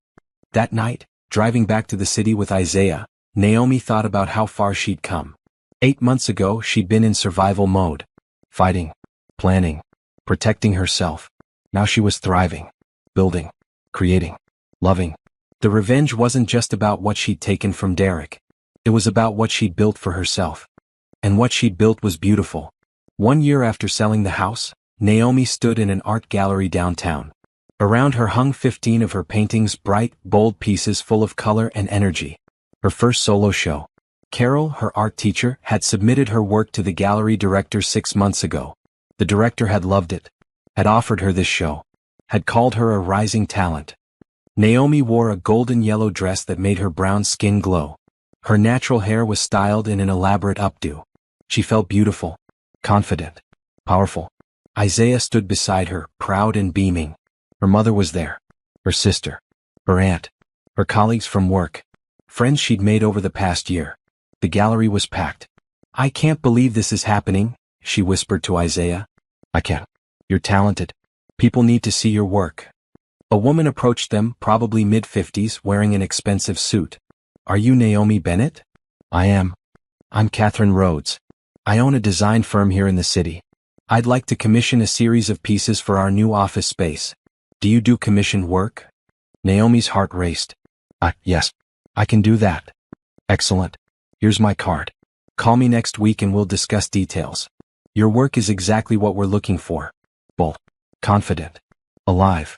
That night, driving back to the city with Isaiah, Naomi thought about how far she'd come. 8 months ago, she'd been in survival mode. Fighting, planning, protecting herself. Now she was thriving, building, creating, loving. The revenge wasn't just about what she'd taken from Derek. It was about what she'd built for herself. And what she'd built was beautiful. 1 year after selling the house, Naomi stood in an art gallery downtown. Around her hung 15 of her paintings, bright, bold pieces full of color and energy. Her first solo show. Carol, her art teacher, had submitted her work to the gallery director 6 months ago. The director had loved it, had offered her this show, had called her a rising talent. Naomi wore a golden yellow dress that made her brown skin glow. Her natural hair was styled in an elaborate updo. She felt beautiful, confident, powerful. Isaiah stood beside her, proud and beaming. Her mother was there. Her sister. Her aunt. Her colleagues from work. Friends she'd made over the past year. The gallery was packed. I can't believe this is happening, she whispered to Isaiah. I can. You're talented. People need to see your work. A woman approached them, probably mid-50s, wearing an expensive suit. Are you Naomi Bennett? I am. I'm Catherine Rhodes. I own a design firm here in the city. I'd like to commission a series of pieces for our new office space. Do you do commissioned work? Naomi's heart raced. Yes. I can do that. Excellent. Here's my card. Call me next week and we'll discuss details. Your work is exactly what we're looking for. Bold. Confident. Alive.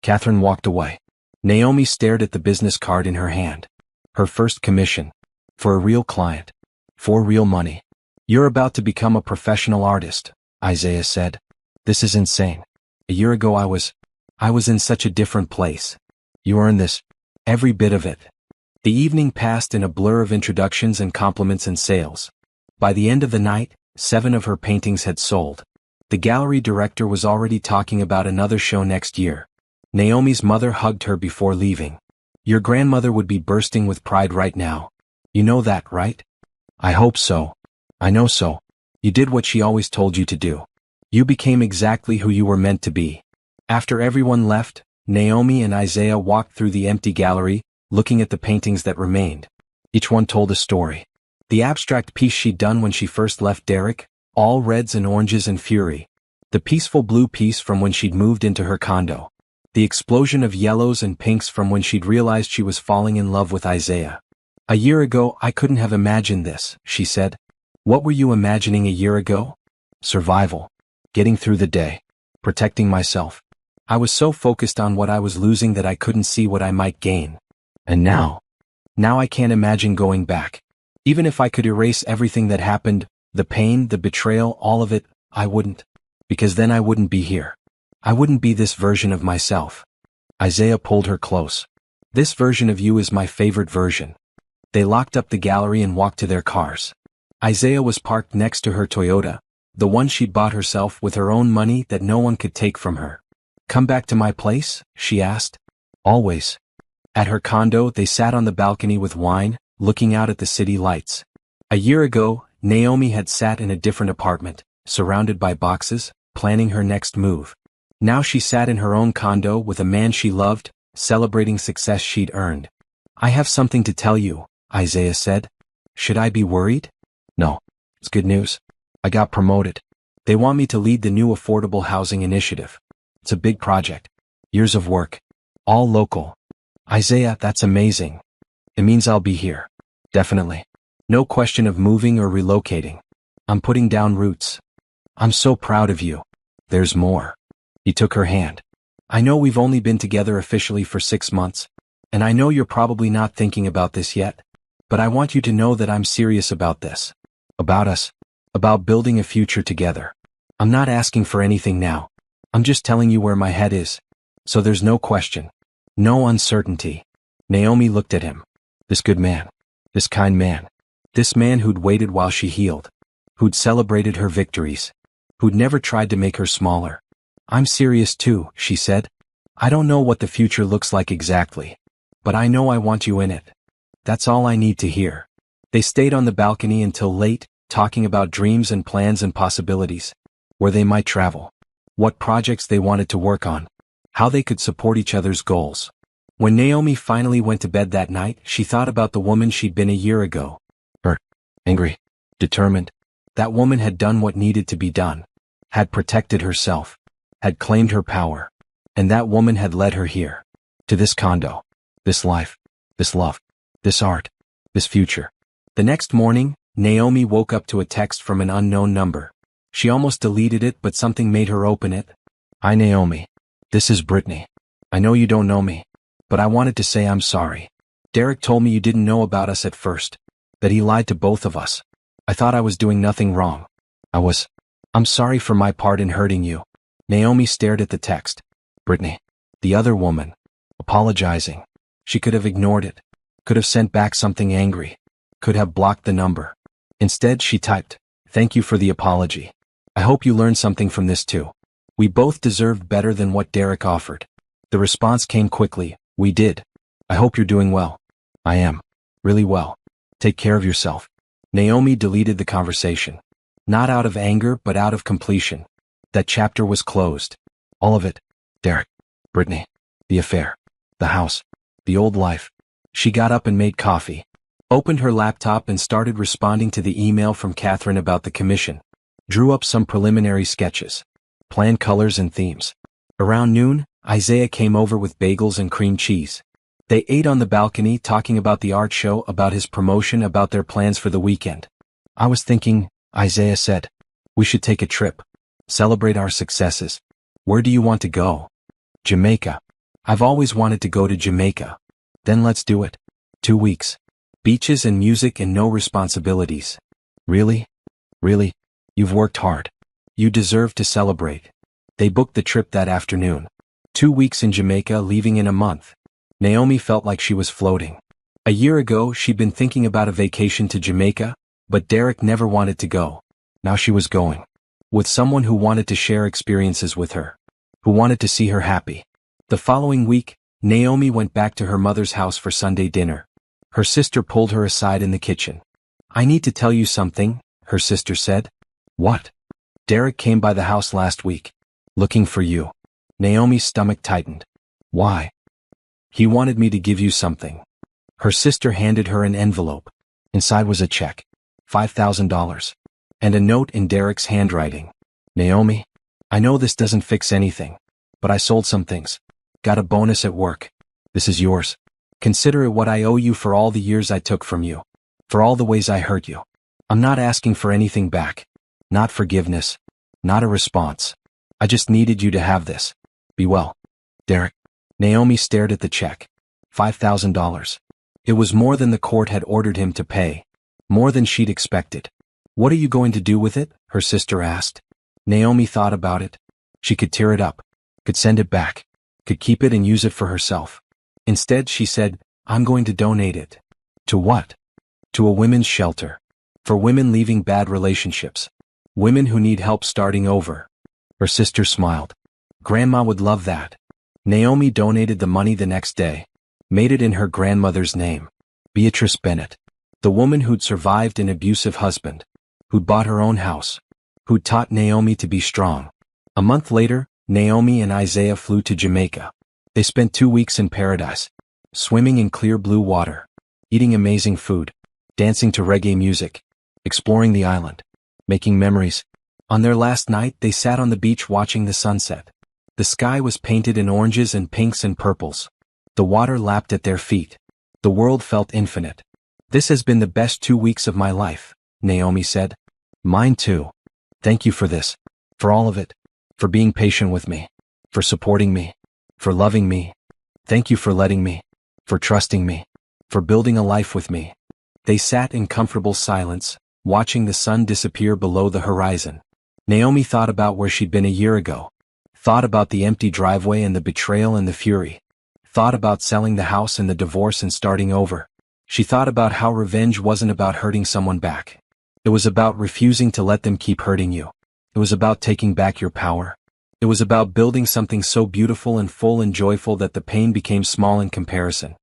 Catherine walked away. Naomi stared at the business card in her hand. Her first commission. For a real client. For real money. You're about to become a professional artist, Isaiah said. This is insane. A year ago I was in such a different place. You earned this. Every bit of it. The evening passed in a blur of introductions and compliments and sales. By the end of the night, 7 of her paintings had sold. The gallery director was already talking about another show next year. Naomi's mother hugged her before leaving. Your grandmother would be bursting with pride right now. You know that, right? I hope so. I know so. You did what she always told you to do. You became exactly who you were meant to be. After everyone left, Naomi and Isaiah walked through the empty gallery, looking at the paintings that remained. Each one told a story. The abstract piece she'd done when she first left Derek, all reds and oranges and fury. The peaceful blue piece from when she'd moved into her condo. The explosion of yellows and pinks from when she'd realized she was falling in love with Isaiah. A year ago I couldn't have imagined this, she said. What were you imagining a year ago? Survival. Getting through the day. Protecting myself. I was so focused on what I was losing that I couldn't see what I might gain. And now I can't imagine going back. Even if I could erase everything that happened, the pain, the betrayal, all of it, I wouldn't. Because then I wouldn't be here. I wouldn't be this version of myself. Isaiah pulled her close. This version of you is my favorite version. They locked up the gallery and walked to their cars. Isaiah was parked next to her Toyota, the one she'd bought herself with her own money that no one could take from her. Come back to my place? She asked. Always. At her condo, they sat on the balcony with wine, looking out at the city lights. A year ago, Naomi had sat in a different apartment, surrounded by boxes, planning her next move. Now she sat in her own condo with a man she loved, celebrating success she'd earned. "I have something to tell you," Isaiah said. "Should I be worried?" "No. It's good news. I got promoted. They want me to lead the new affordable housing initiative. It's a big project. Years of work. All local." "Isaiah, that's amazing. It means I'll be here. Definitely. No question of moving or relocating. I'm putting down roots. I'm so proud of you. There's more." He took her hand. "I know we've only been together officially for 6 months, and I know you're probably not thinking about this yet, but I want you to know that I'm serious about this. About us. About building a future together. I'm not asking for anything now. I'm just telling you where my head is. So there's no question. No uncertainty." Naomi looked at him. This good man. This kind man. This man who'd waited while she healed. Who'd celebrated her victories. Who'd never tried to make her smaller. "I'm serious too," she said. "I don't know what the future looks like exactly. But I know I want you in it. That's all I need to hear." They stayed on the balcony until late, talking about dreams and plans and possibilities. Where they might travel. What projects they wanted to work on. How they could support each other's goals. When Naomi finally went to bed that night, she thought about the woman she'd been a year ago. Hurt, angry, determined. That woman had done what needed to be done. Had protected herself. Had claimed her power. And that woman had led her here. To this condo. This life. This love. This art. This future. The next morning, Naomi woke up to a text from an unknown number. She almost deleted it, but something made her open it. "Hi Naomi. This is Brittany. I know you don't know me, but I wanted to say I'm sorry. Derek told me you didn't know about us at first. That he lied to both of us. I thought I was doing nothing wrong. I'm sorry for my part in hurting you." Naomi stared at the text. Brittany. The other woman. Apologizing. She could have ignored it. Could have sent back something angry. Could have blocked the number. Instead she typed, "Thank you for the apology. I hope you learned something from this too. We both deserved better than what Derek offered." The response came quickly, "We did. I hope you're doing well." "I am. Really well. Take care of yourself." Naomi deleted the conversation. Not out of anger, but out of completion. That chapter was closed. All of it. Derek. Brittany. The affair. The house. The old life. She got up and made coffee. Opened her laptop and started responding to the email from Catherine about the commission. Drew up some preliminary sketches. Planned colors and themes. Around noon, Isaiah came over with bagels and cream cheese. They ate on the balcony talking about the art show, about his promotion, about their plans for the weekend. "I was thinking," Isaiah said, "we should take a trip. Celebrate our successes. Where do you want to go?" "Jamaica. I've always wanted to go to Jamaica." "Then let's do it. 2 weeks. Beaches and music and no responsibilities." "Really? Really? You've worked hard. You deserve to celebrate." They booked the trip that afternoon. 2 weeks in Jamaica, leaving in a month. Naomi felt like she was floating. A year ago, she'd been thinking about a vacation to Jamaica, but Derek never wanted to go. Now she was going. With someone who wanted to share experiences with her. Who wanted to see her happy. The following week, Naomi went back to her mother's house for Sunday dinner. Her sister pulled her aside in the kitchen. "I need to tell you something," her sister said. "What?" "Derek came by the house last week. Looking for you." Naomi's stomach tightened. "Why?" "He wanted me to give you something." Her sister handed her an envelope. Inside was a check. $5,000. And a note in Derek's handwriting. "Naomi, I know this doesn't fix anything, but I sold some things. Got a bonus at work. This is yours. Consider it what I owe you for all the years I took from you. For all the ways I hurt you. I'm not asking for anything back. Not forgiveness. Not a response. I just needed you to have this. Be well. Derek." Naomi stared at the check. $5,000. It was more than the court had ordered him to pay. More than she'd expected. "What are you going to do with it?" her sister asked. Naomi thought about it. She could tear it up. Could send it back. Could keep it and use it for herself. Instead, she said, "I'm going to donate it." "To what?" "To a women's shelter. For women leaving bad relationships. Women who need help starting over." Her sister smiled. "Grandma would love that." Naomi donated the money the next day. Made it in her grandmother's name. Beatrice Bennett. The woman who'd survived an abusive husband. Who'd bought her own house. Who'd taught Naomi to be strong. A month later, Naomi and Isaiah flew to Jamaica. They spent 2 weeks in paradise. Swimming in clear blue water. Eating amazing food. Dancing to reggae music. Exploring the island. Making memories. On their last night, they sat on the beach watching the sunset. The sky was painted in oranges and pinks and purples. The water lapped at their feet. The world felt infinite. "This has been the best 2 weeks of my life," Naomi said. "Mine too. Thank you for this. For all of it. For being patient with me. For supporting me. For loving me. Thank you for letting me. For trusting me. For building a life with me." They sat in comfortable silence, watching the sun disappear below the horizon. Naomi thought about where she'd been a year ago. Thought about the empty driveway and the betrayal and the fury. Thought about selling the house and the divorce and starting over. She thought about how revenge wasn't about hurting someone back. It was about refusing to let them keep hurting you. It was about taking back your power. It was about building something so beautiful and full and joyful that the pain became small in comparison.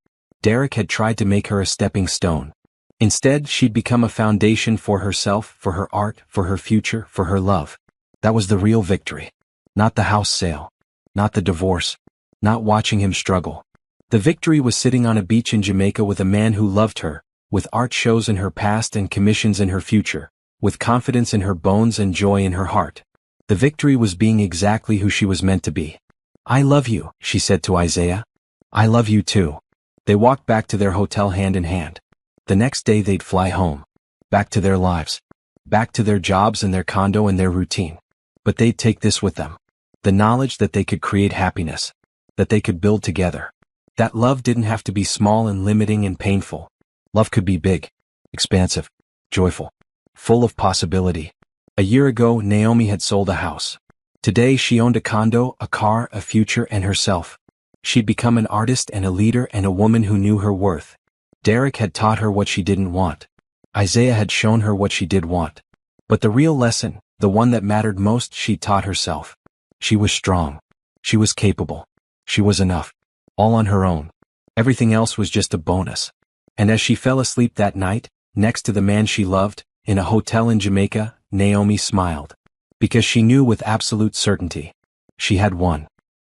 Derek had tried to make her a stepping stone. Instead, she'd become a foundation for herself, for her art, for her future, for her love. That was the real victory. Not the house sale. Not the divorce. Not watching him struggle. The victory was sitting on a beach in Jamaica with a man who loved her, with art shows in her past and commissions in her future, with confidence in her bones and joy in her heart. The victory was being exactly who she was meant to be. "I love you," she said to Isaiah. "I love you too." They walked back to their hotel hand in hand. The next day they'd fly home. Back to their lives. Back to their jobs and their condo and their routine. But they'd take this with them. The knowledge that they could create happiness. That they could build together. That love didn't have to be small and limiting and painful. Love could be big, expansive, joyful, full of possibility. A year ago, Naomi had sold a house. Today she owned a condo, a car, a future, and herself. She'd become an artist and a leader and a woman who knew her worth. Derek had taught her what she didn't want. Isaiah had shown her what she did want. But the real lesson, the one that mattered most, she taught herself. She was strong. She was capable. She was enough. All on her own. Everything else was just a bonus. And as she fell asleep that night, next to the man she loved, in a hotel in Jamaica, Naomi smiled. Because she knew with absolute certainty. She had won.